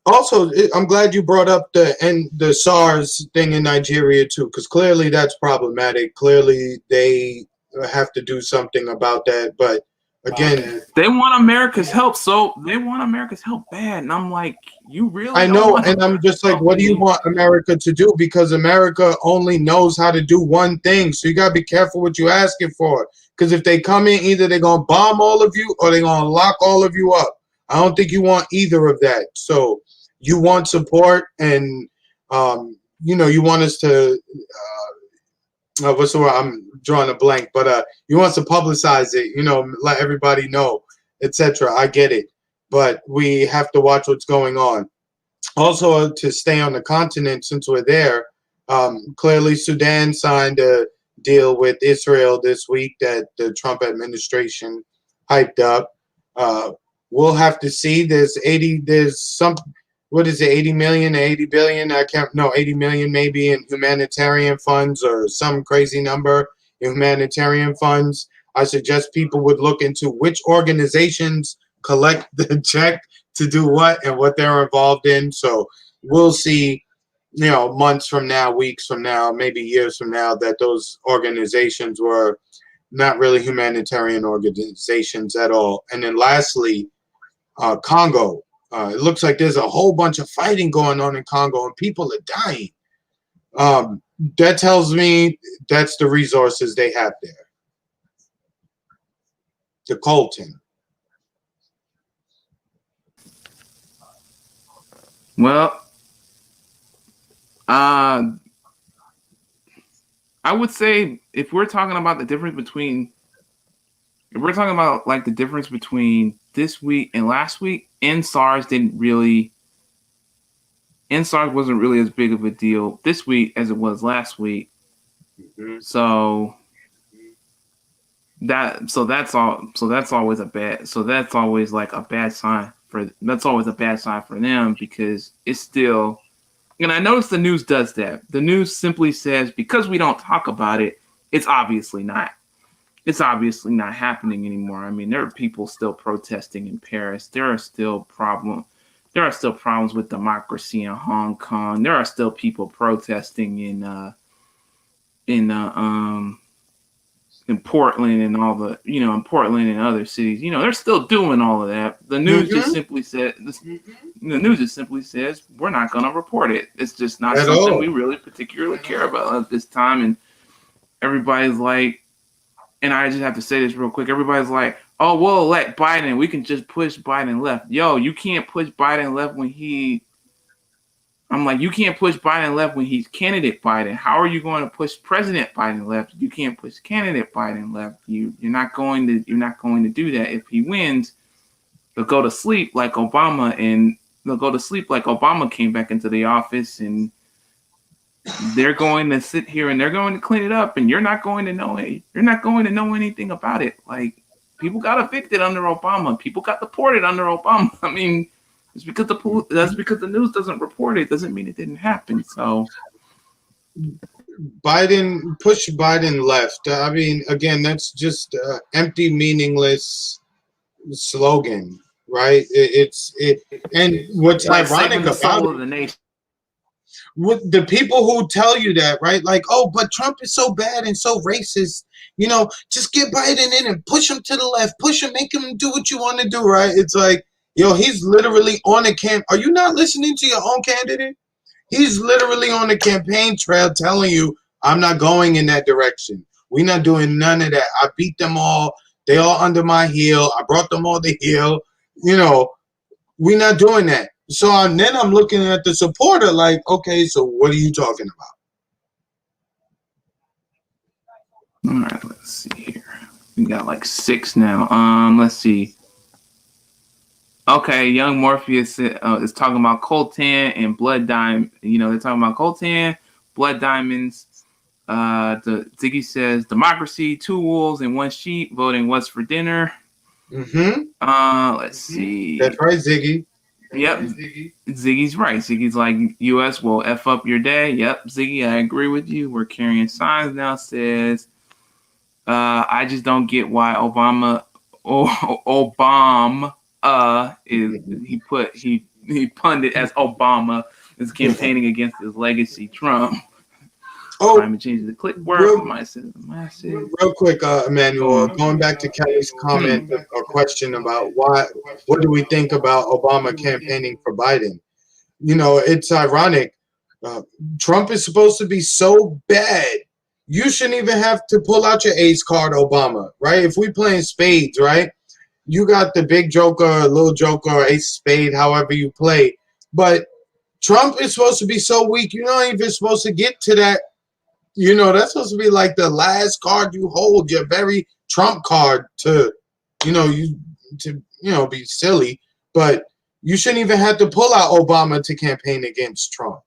I'm glad you brought up the SARS thing in Nigeria too, because clearly that's problematic. Clearly they have to do something about that. But again,
they want America's help, so they want America's help bad. And I'm like, you really?
I know, and I'm just like, what do you want America to do? Because America only knows how to do one thing, so you gotta be careful what you asking for. Because if they come in, either they're gonna bomb all of you or they're gonna lock all of you up. I don't think you want either of that. So you want support, and you want us to what's the word? I'm drawing a blank, but you want to publicize it, let everybody know, etc. I get it, but we have to watch what's going on. Also, to stay on the continent, since we're there, clearly Sudan signed a deal with Israel this week that the Trump administration hyped up. We'll have to see. What is it, 80 million, 80 billion? 80 million maybe in humanitarian funds, or some crazy number in humanitarian funds. I suggest people would look into which organizations collect the check to do what and what they're involved in. So we'll see, months from now, weeks from now, maybe years from now, that those organizations were not really humanitarian organizations at all. And then lastly, Congo. It looks like there's a whole bunch of fighting going on in Congo, and people are dying. That tells me that's the resources they have there. The Colton.
Well, I would say if we're talking about the difference between this week and last week, NSARS wasn't really as big of a deal this week as it was last week. Mm-hmm. So that's always like a bad sign for them, because it's still, and I notice the news does that. The news simply says, because we don't talk about it, it's obviously not happening anymore. I mean, there are people still protesting in Paris. There are still problems with democracy in Hong Kong. There are still people protesting in Portland and all the, in Portland and other cities. They're still doing all of that. The news just simply says we're not going to report it. It's just not something we really particularly care about at this time. And everybody's like, and I just have to say this real quick. Everybody's like, "Oh, we'll elect Biden. We can just push Biden left." Yo, you can't push Biden left when he. I'm like, you can't push Biden left when he's candidate Biden. How are you going to push President Biden left? You can't push candidate Biden left. You're not going to do that. If he wins, they'll go to sleep like Obama, and they'll go to sleep like Obama came back into the office, and they're going to sit here and they're going to clean it up, and you're not going to know it. You're not going to know anything about it. Like, people got evicted under Obama. People got deported under Obama. I mean, because the news doesn't report it doesn't mean it didn't happen. So
Push Biden left. I mean, again, that's just empty, meaningless slogan, right? And what's
like
ironic
the
about
soul
it,
of the nation.
with the people who tell you that, right? Like, oh, but Trump is so bad and so racist. Just get Biden in and push him to the left, push him, make him do what you want to do, right? It's like, yo, he's literally on a camp. Are you not listening to your own candidate? He's literally on the campaign trail telling you, I'm not going in that direction. We're not doing none of that. I beat them all. They all under my heel. I brought them all to heel. We're not doing that. So then I'm looking at the supporter like, okay, so what are you talking
about? All right, let's see here. We got like 6 now. Let's see. Okay, Young Morpheus is talking about coltan and blood diamond. They're talking about coltan, blood diamonds. The Ziggy says democracy, 2 wolves and 1 sheep voting what's for dinner. Let's see.
That's right, Ziggy.
Yep, Ziggy's right. Ziggy's like, U.S. will F up your day. Yep, Ziggy, I agree with you. We're carrying signs now. Says, I just don't get why Obama he pundit as Obama is campaigning against his legacy Trump. I'm changing the click word.
Real quick, Emmanuel, going back to Kelly's comment or question about what do we think about Obama campaigning for Biden? It's ironic. Trump is supposed to be so bad. You shouldn't even have to pull out your ace card, Obama, right? If we playing spades, right? You got the big joker, little joker, ace spade, however you play. But Trump is supposed to be so weak, you're not even supposed to get to that. That's supposed to be like the last card you hold, your very Trump card to be silly. But you shouldn't even have to pull out Obama to campaign against Trump.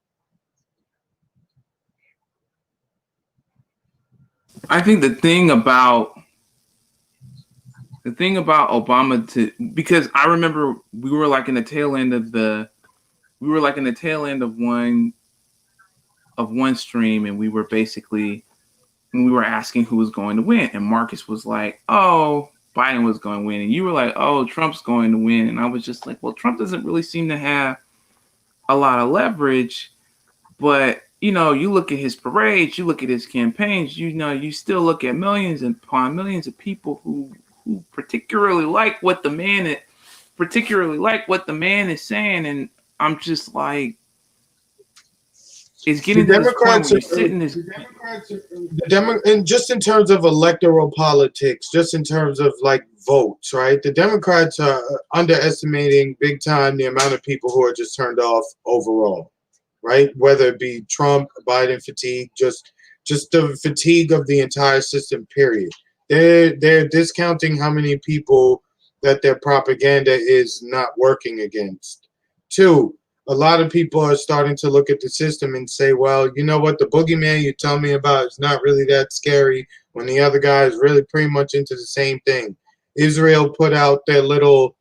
I think the thing about Obama because I remember we were like in the tail end of one stream, and we were asking who was going to win, and Marcus was like, oh, Biden was going to win, and you were like, oh, Trump's going to win, and I was just like, well, Trump doesn't really seem to have a lot of leverage, but you look at his parades, you look at his campaigns, you still look at millions upon millions of people who particularly like what the man is saying, and I'm just like, it's getting to this point where you're sitting this.
And just in terms of electoral politics, just in terms of like votes, right? The Democrats are underestimating big time the amount of people who are just turned off overall, right? Whether it be Trump, Biden fatigue, just the fatigue of the entire system, period. They're discounting how many people that their propaganda is not working against. 2, a lot of people are starting to look at the system and say, well, you know what, the boogeyman you tell me about is not really that scary when the other guy is really pretty much into the same thing. Israel put out their little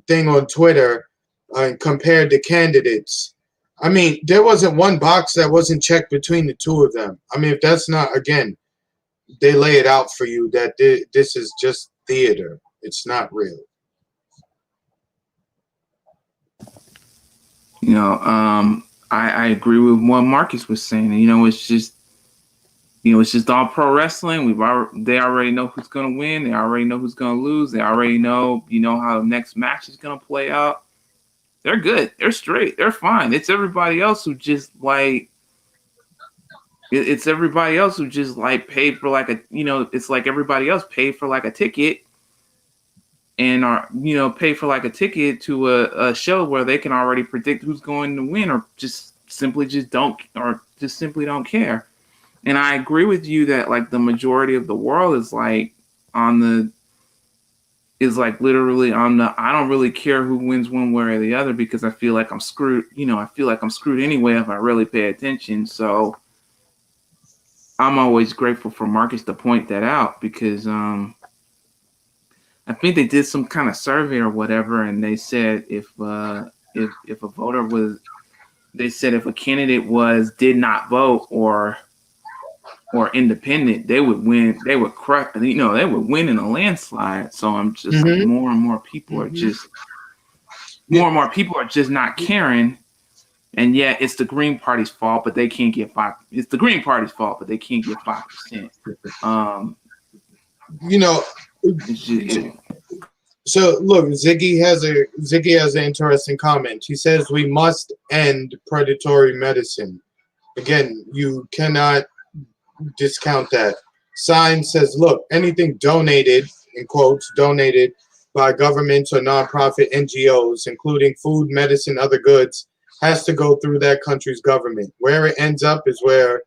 thing on Twitter and compared the candidates. I mean, there wasn't one box that wasn't checked between the 2 of them. I mean, if that's not, again, they lay it out for you that this is just theater. It's not real.
I agree with what Marcus was saying. It's just all pro wrestling. They already know who's going to win. They already know who's going to lose. They already know, how the next match is going to play out. They're good. They're straight. They're fine. It's everybody else who just like It's everybody else who just like paid for like a, it's like everybody else paid for like a ticket and are, pay for like a ticket to a show where they can already predict who's going to win, or just simply don't care. And I agree with you that like the majority of the world is like on the is like literally on the I don't really care who wins one way or the other, because I feel like I'm screwed. I feel like I'm screwed anyway if I really pay attention. So I'm always grateful for Marcus to point that out, because I think they did some kind of survey or whatever, and they said if a voter was, they said if a candidate was did not vote or independent, they would win. They would crush. They would win in a landslide. So I'm just like,
Mm-hmm.
more and more people are just not caring. And yet it's the Green Party's fault, but they can't get 5. It's the Green Party's fault, but they can't get 5%.
You know, so look, Ziggy has an interesting comment. He says we must end predatory medicine. Again, you cannot discount that. Sign says, look, anything donated, in quotes, donated by governments or nonprofit NGOs, including food, medicine, other goods, has to go through that country's government. Where it ends up is where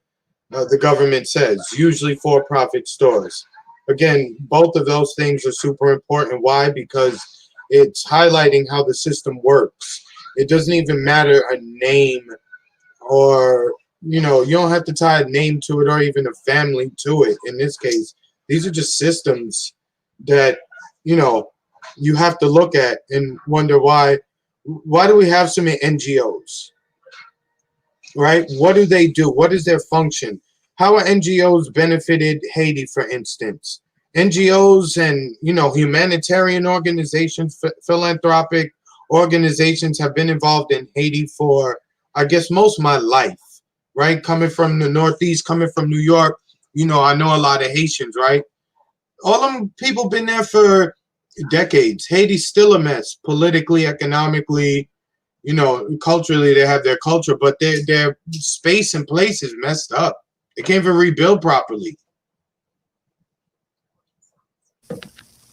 the government says, usually for-profit stores. Again, both of those things are super important. Why? Because it's highlighting how the system works. It doesn't even matter a name, or you don't have to tie a name to it or even a family to it. In this case, these are just systems that you have to look at and wonder why do we have so many NGOs, right? What do they do? What is their function? How are NGOs benefited Haiti, for instance? NGOs and humanitarian organizations, philanthropic organizations have been involved in Haiti for, I guess, most of my life, right? Coming from the Northeast, coming from New York, I know a lot of Haitians, right? All them people been there for decades. Haiti's still a mess, politically, economically, culturally. They have their culture, but their space and place is messed up. They can't even rebuild properly.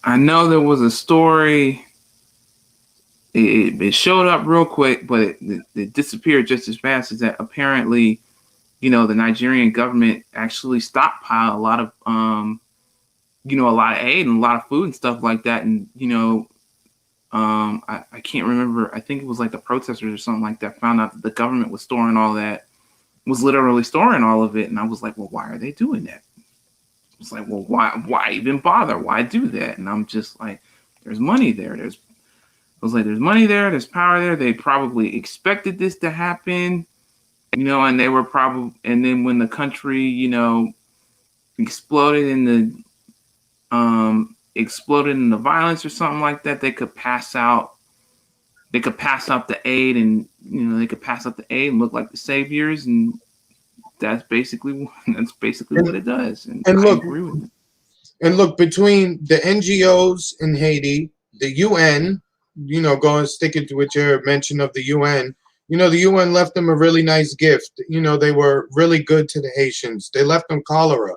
I know there was a story. It showed up real quick, but it disappeared just as fast as that. Apparently, the Nigerian government actually stockpiled a lot of a lot of aid and a lot of food and stuff like that. And I can't remember. I think it was like the protesters or something like that found out that the government was literally storing all of it. And I was like, well, why are they doing that? It's like, well, why even bother? Why do that? And I'm just like, there's money there. There's money there. There's power there. They probably expected this to happen, and they were probably, and then when the country, exploded in the violence or something like that, they could pass out the aid, and look like the saviors, and that's basically what it does. And I agree with it.
And look, between the NGOs in Haiti, the UN, going sticking with your mention of the UN, the UN left them a really nice gift. They were really good to the Haitians. They left them cholera.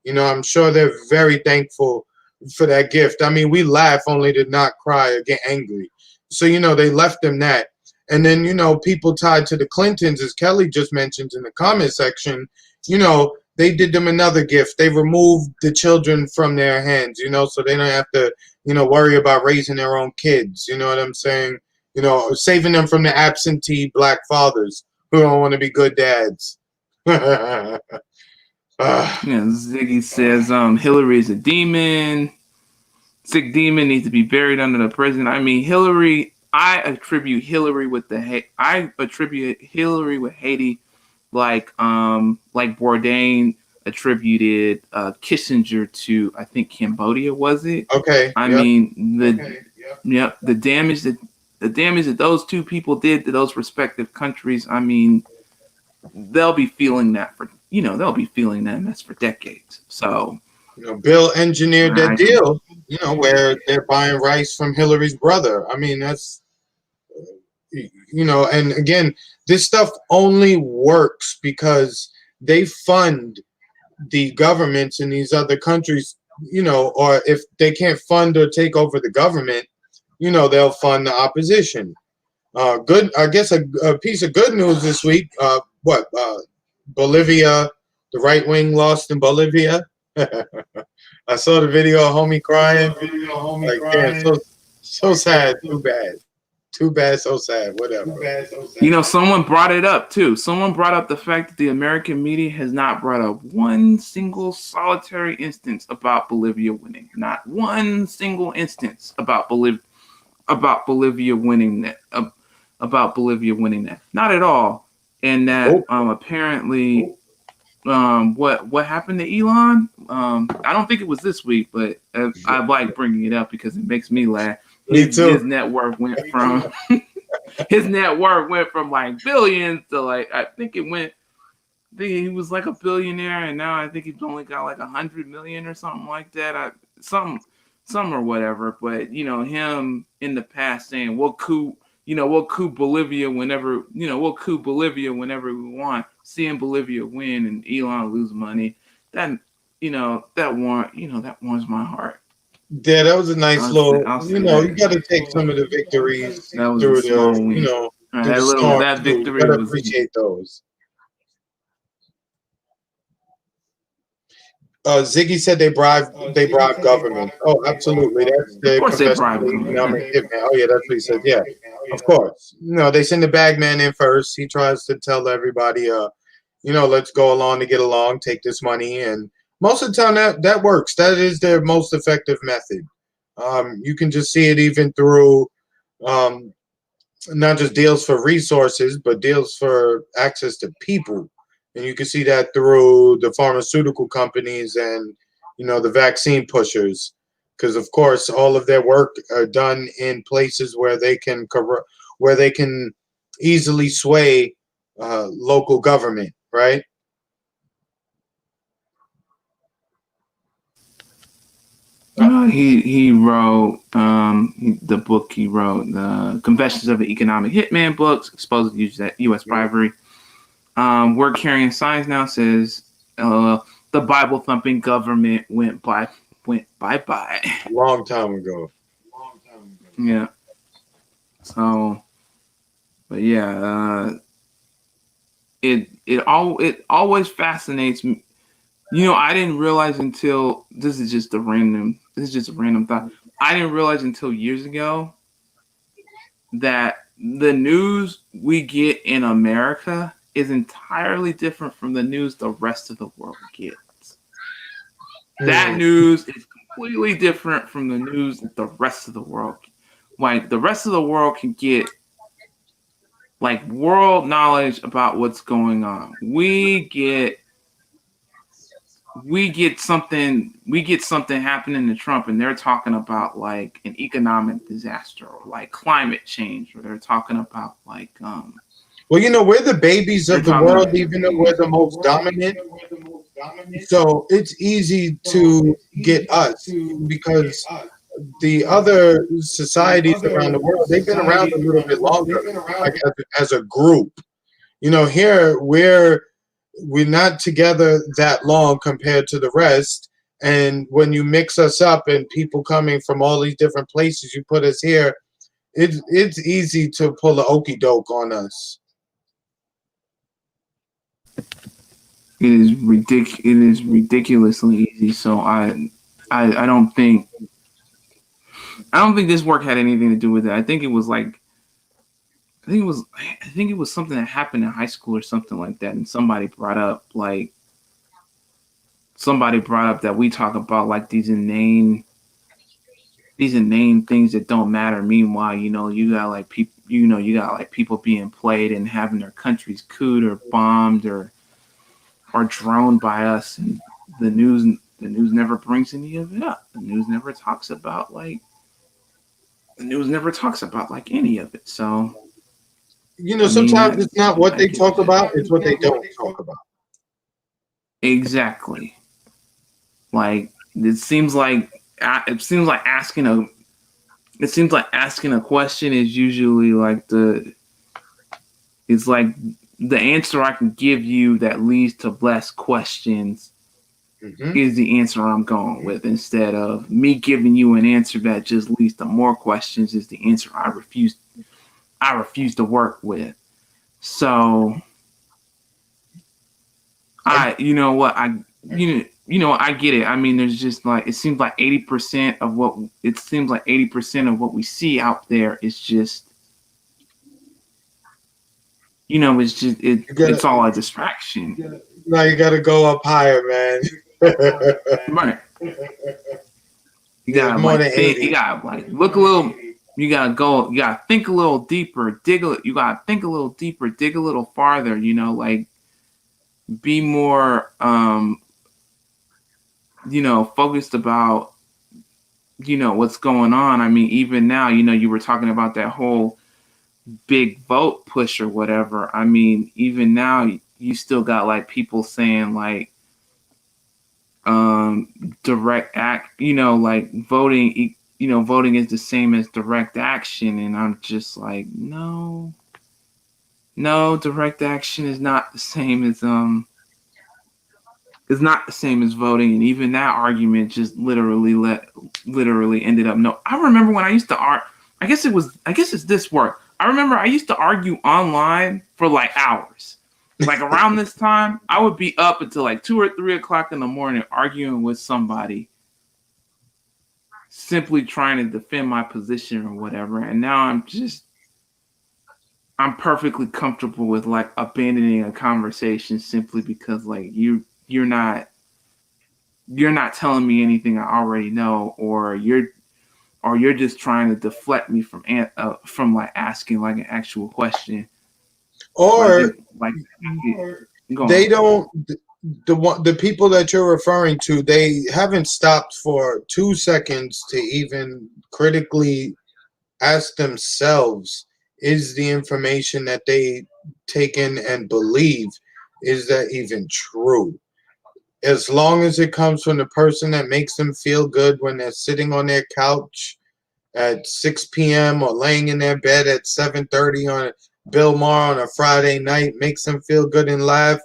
I'm sure they're very thankful for that gift. I mean, we laugh only to not cry or get angry. So, they left them that. And then, people tied to the Clintons, as Kelly just mentioned in the comment section, they did them another gift. They removed the children from their hands, so they don't have to, worry about raising their own kids. You know what I'm saying? Saving them from the absentee black fathers who don't want to be good dads.
Ziggy says Hillary is a demon. Sick demon needs to be buried under the prison. I mean, Hillary. I attribute Hillary with Haiti, like Bourdain attributed Kissinger to, I think, Cambodia, was it?
Okay.
I mean the damage that those two people did to those respective countries. I mean, they'll be feeling that mess for decades. So
Bill engineered that deal, where they're buying rice from Hillary's brother. I mean, that's, and again, this stuff only works because they fund the governments in these other countries, or if they can't fund or take over the government, they'll fund the opposition. Good, I guess a piece of good news this week. Bolivia, the right wing lost in Bolivia. I saw the video of homie crying. Like, damn, so sad. Too bad. So sad. Whatever.
Someone brought it up too. Someone brought up the fact that the American media has not brought up one single solitary instance about Bolivia winning. Not one single instance about Bolivia winning that. About Bolivia winning that. Not at all. And that apparently, what happened to Elon? I don't think it was this week, but I like bringing it up because it makes me laugh. His net worth went from like billions to like he was like a billionaire, and now I think he's only got like 100 million or something like that. Some or whatever. But him in the past saying we'll coup Bolivia whenever we want. Seeing Bolivia win and Elon lose money, that warms my heart.
Yeah, that was a nice you got to take some of the victories through
that victory.
You got to appreciate those. Ziggy said they bribe government. Oh, absolutely. That's their professional economic hitman. Oh yeah, that's what he said. Yeah, of course. They send the bag man in first. He tries to tell everybody, let's go along to get along, take this money, and most of the time that works. That is their most effective method. You can just see it even through not just deals for resources, but deals for access to people. And you can see that through the pharmaceutical companies and, the vaccine pushers. Because, of course, all of their work are done in places where they can easily sway local government, right?
He wrote the book he wrote, the Confessions of an Economic Hitman books, exposing U.S. bribery. Word carrying signs now says the Bible thumping government went bye bye.
Long time ago.
Yeah. So, but yeah, it always fascinates me. I didn't realize until this is just a random thought. I didn't realize until years ago that the news we get in America is entirely different from the news the rest of the world gets. That news is completely different from the news that the rest of the world gets. Like, the rest of the world can get like world knowledge about what's going on. We get something happening to Trump, and they're talking about like an economic disaster or like climate change, or they're talking about like
well, we're the babies of the world, even though we're the most dominant. So it's easy to get us because the other societies around the world, they've been around a little bit longer, like as a group. Here we're not together that long compared to the rest. And when you mix us up and people coming from all these different places, you put us here, it's easy to pull the okie doke on us.
It is ridiculously easy. So I don't think this work had anything to do with it. I think it was something that happened in high school or something like that, and somebody brought up that we talk about like these inane things that don't matter. Meanwhile, you got like people being played and having their countries cooed or bombed or droned by us, and the news never brings any of it up. The news never talks about like any of it. So
sometimes it's not what they talk about, it's what they don't talk about.
Exactly. Like it seems like asking a question is usually like the answer I can give you that leads to less questions is the answer I'm going with, instead of me giving you an answer that just leads to more questions is the answer I refuse to work with. So you know what, I get it. I mean, there's just like, it seems like 80% of what we see out there is just, it's all a distraction.
Now you gotta go up higher, man.
Right. You
There's
gotta
more
like
than
think. You
80.
gotta like look a little. You gotta go. You gotta think a little deeper. You gotta think a little deeper. Dig a little farther. Like be more, focused about, what's going on. I mean, even now, you were talking about that whole big vote push or whatever. I mean, even now, you still got like people saying like, direct act, like voting is the same as direct action. And I'm just like, no, direct action is not the same as, is not the same as voting. And even that argument just literally ended up, no. I remember when I used to I guess it's this work. I remember I used to argue online for like hours. Like around this time, I would be up until like 2 or 3 o'clock in the morning arguing with somebody, simply trying to defend my position or whatever. And now I'm perfectly comfortable with like abandoning a conversation simply because like you're not telling me anything I already know, or you're just trying to deflect me from like asking like an actual question. Like
Or
like go
they
on.
don't. The people that you're referring to, they haven't stopped for 2 seconds to even critically ask themselves: is the information that they take in and believe, is that even true? As long as it comes from the person that makes them feel good when they're sitting on their couch at 6 p.m. or laying in their bed at 7:30 on Bill Maher on a Friday night, makes them feel good and laugh,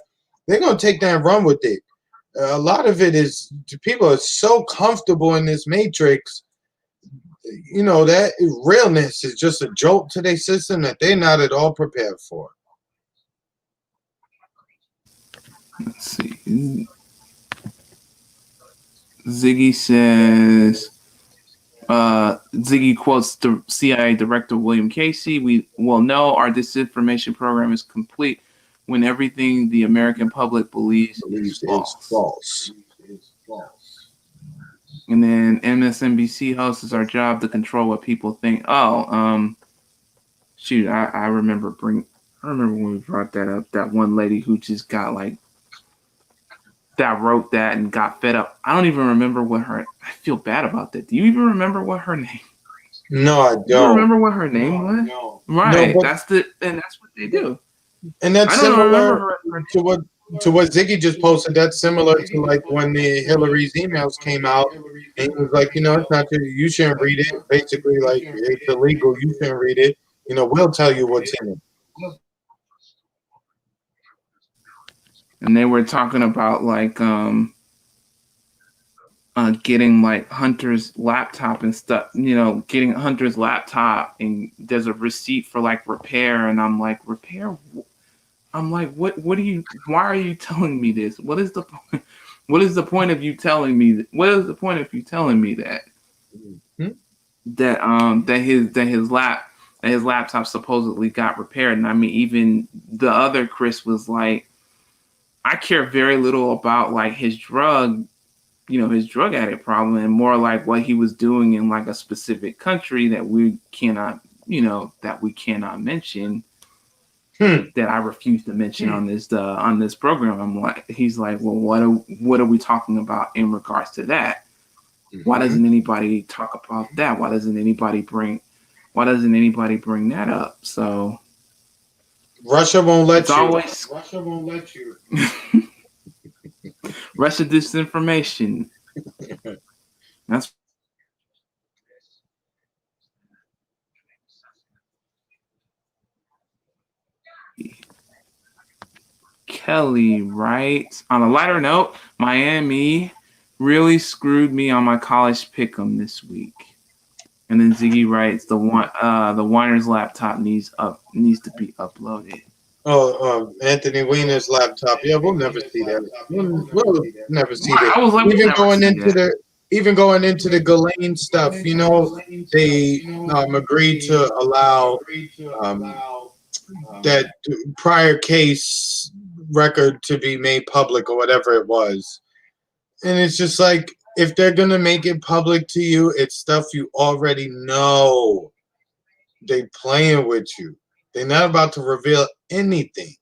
they're going to take that and run with it. A lot of it is people are so comfortable in this matrix, that realness is just a jolt to their system that they're not at all prepared for.
Let's see. Ziggy says, Ziggy quotes the CIA Director William Casey. We will know our disinformation program is complete when everything the American public believes is
Believes is
false.
false.
And then MSNBC host, is our job to control what people think. Oh, shoot, I remember when we brought that up. That one lady who just got like, that wrote that and got fed up. I don't even remember I feel bad about that. Do you even remember what her name?
No, I
You
don't.
remember what her name was?
No,
Right.
but
And that's what they do.
and that's
I don't remember
similar
her
to
name.
what Ziggy just posted. That's similar to like when the Hillary's emails came out, and he was like, it's not you shouldn't read it. Basically, like it's illegal. You shouldn't read it. We'll tell you what's in it.
And they were talking about like getting like Hunter's laptop and stuff, getting Hunter's laptop, and there's a receipt for like repair, and I'm like, repair? I'm like, why are you telling me this? What is the point? What is the point of you telling me that? What is the point of you telling me that?
Mm-hmm.
That his laptop supposedly got repaired. And I mean, even the other Chris was like, I care very little about like his drug addict problem, and more like what he was doing in like a specific country that we cannot mention, that I refuse to mention on this program. I'm like, he's like, well, what are we talking about in regards to that? Why doesn't anybody talk about that? Why doesn't anybody bring that up? So
Russia won't let
it's
you.
always
Russia won't let you.
Russia disinformation. That's Kelly writes, on a lighter note, Miami really screwed me on my college pick'em this week. And then Ziggy writes, the Winer's laptop needs to be uploaded.
Oh, Anthony Weiner's laptop. Yeah, we'll never see that. We'll never see that.
I was like, we'll
Even
never
going
see
into
that.
the Ghislaine stuff, they agreed to allow um, that prior case record to be made public or whatever it was. And it's just like, if they're gonna make it public to you, it's stuff you already know. They playing with you. They're not about to reveal anything.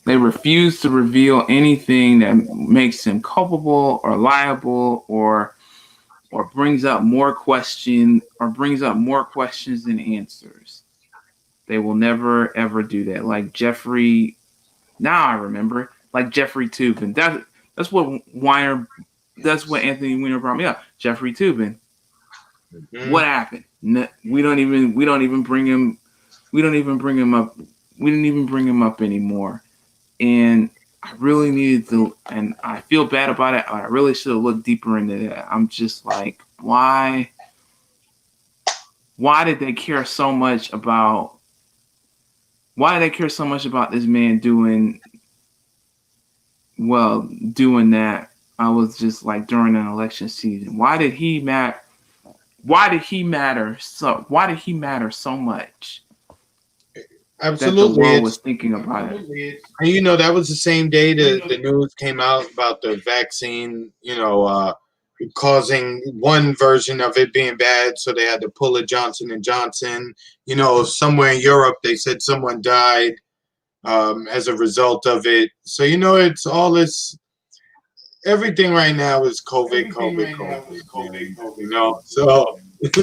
They refuse to reveal anything that makes him culpable or liable or brings up more questions than answers. They will never ever do that. Like Jeffrey, now I remember, like Jeffrey Tubin. That's what Anthony Weiner brought me up. Jeffrey Tubin. Mm-hmm. What happened? We don't even bring him up. We didn't even bring him up anymore. And I really needed to, and I feel bad about it. I really should have looked deeper into that. I'm just like, why did they care so much about this man doing that? I was just like, during an election season, why did he matter so much?
Absolutely,
that the world was thinking about it.
And that was the same day the news came out about the vaccine, causing one version of it being bad, so they had to pull a Johnson and Johnson. Somewhere in Europe, they said someone died as a result of it. So it's all this. Everything right now is COVID. So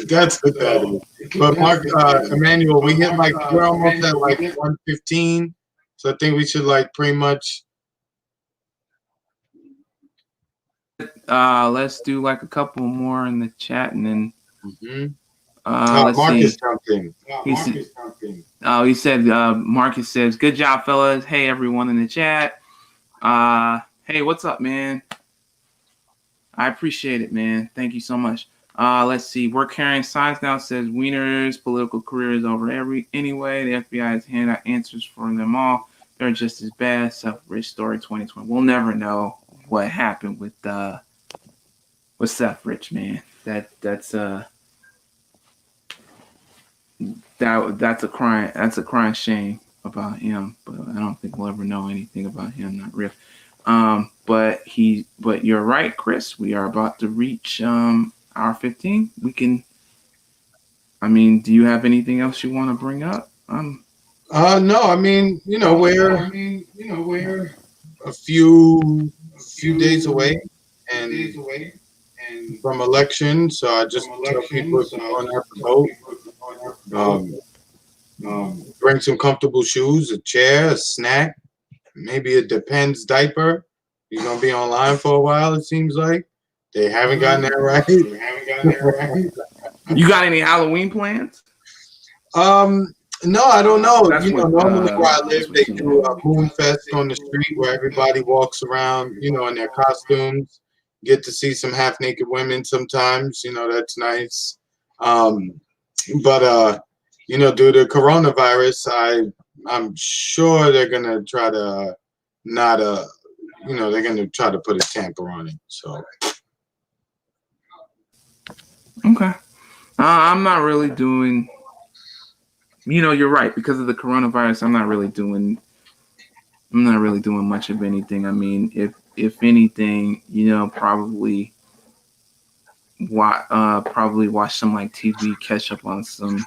that's what that is. But Mark, Emmanuel, we're almost at like 1:15, so I think we should pretty much.
Let's do a couple more in the chat, and then.
Mm-hmm. Let's Marcus
see. He said, Marcus says, "Good job, fellas. Hey, everyone in the chat. Hey, what's up, man? I appreciate it, man. Thank you so much. Let's see. We're carrying signs now. Says Weiner's political career is over anyway. The FBI has handed out answers for them all. They're just as bad. Self-rich story 2020. We'll never know what happened with Self-Rich, man. That's a crying shame about him. But I don't think we'll ever know anything about him. Not real. But you're right, Chris. We are about to reach hour 15. We can. I mean, do you have anything else you want to bring up?
No. I mean, we're a few days away, and from election. So I just tell people if you want to have to vote, bring some comfortable shoes, a chair, a snack, maybe a Depends diaper. You're gonna be online for a while. It seems like they haven't gotten that right.
You got any Halloween plans?
No, I don't know. Normally where I live, they do a Moon Fest on the street where everybody walks around, in their costumes. Get to see some half naked women sometimes. That's nice. But due to coronavirus, I'm sure they're gonna try to not they're gonna try to put a tamper on it. So
okay, I'm not really doing. You're right, because of the coronavirus. I'm not really doing much of anything. I mean, if anything, probably watch some TV, catch up on some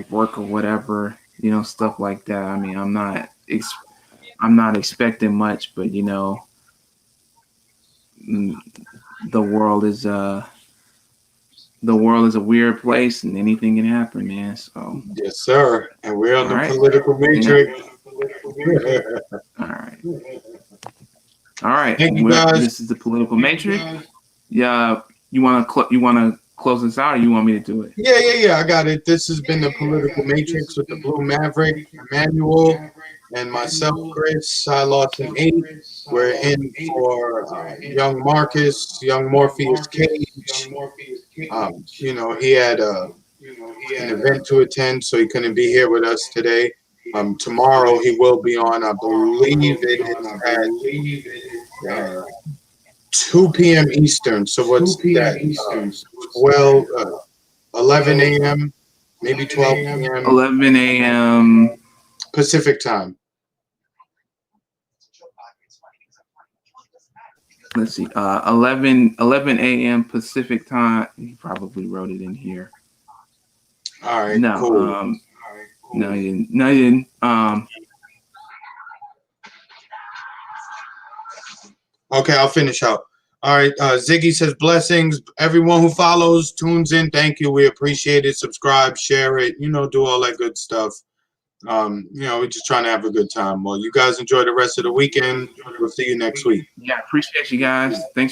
work or whatever, stuff like that. I mean, I'm not expecting much, but the world is a weird place, and anything can happen, man. So
yes, sir. And we're on the political matrix.
All right.
Thank you, guys.
This is the political matrix. Yeah. You want to close us out, or you want me to do it?
Yeah. I got it. This has been the Political Matrix with the Blue Maverick, Emmanuel, and myself, Chris. I lost an 8. We're in for young Marcus, young Morpheus Cage. He had an event to attend, so he couldn't be here with us today. Tomorrow he will be on. I believe it is at 2 p.m. Eastern. So what's that? 11 a.m., maybe 12 p.m.
11 a.m.
Pacific time.
Let's see. 11 a.m. Pacific time. He probably wrote it in here.
All right.
No.
Cool.
No, you didn't. No, you didn't.
Okay, I'll finish out. All right. Ziggy says blessings. Everyone who follows, tunes in. Thank you. We appreciate it. Subscribe, share it. Do all that good stuff. We're just trying to have a good time. Well, you guys enjoy the rest of the weekend. We'll see you next week.
Yeah, appreciate you guys. Thanks for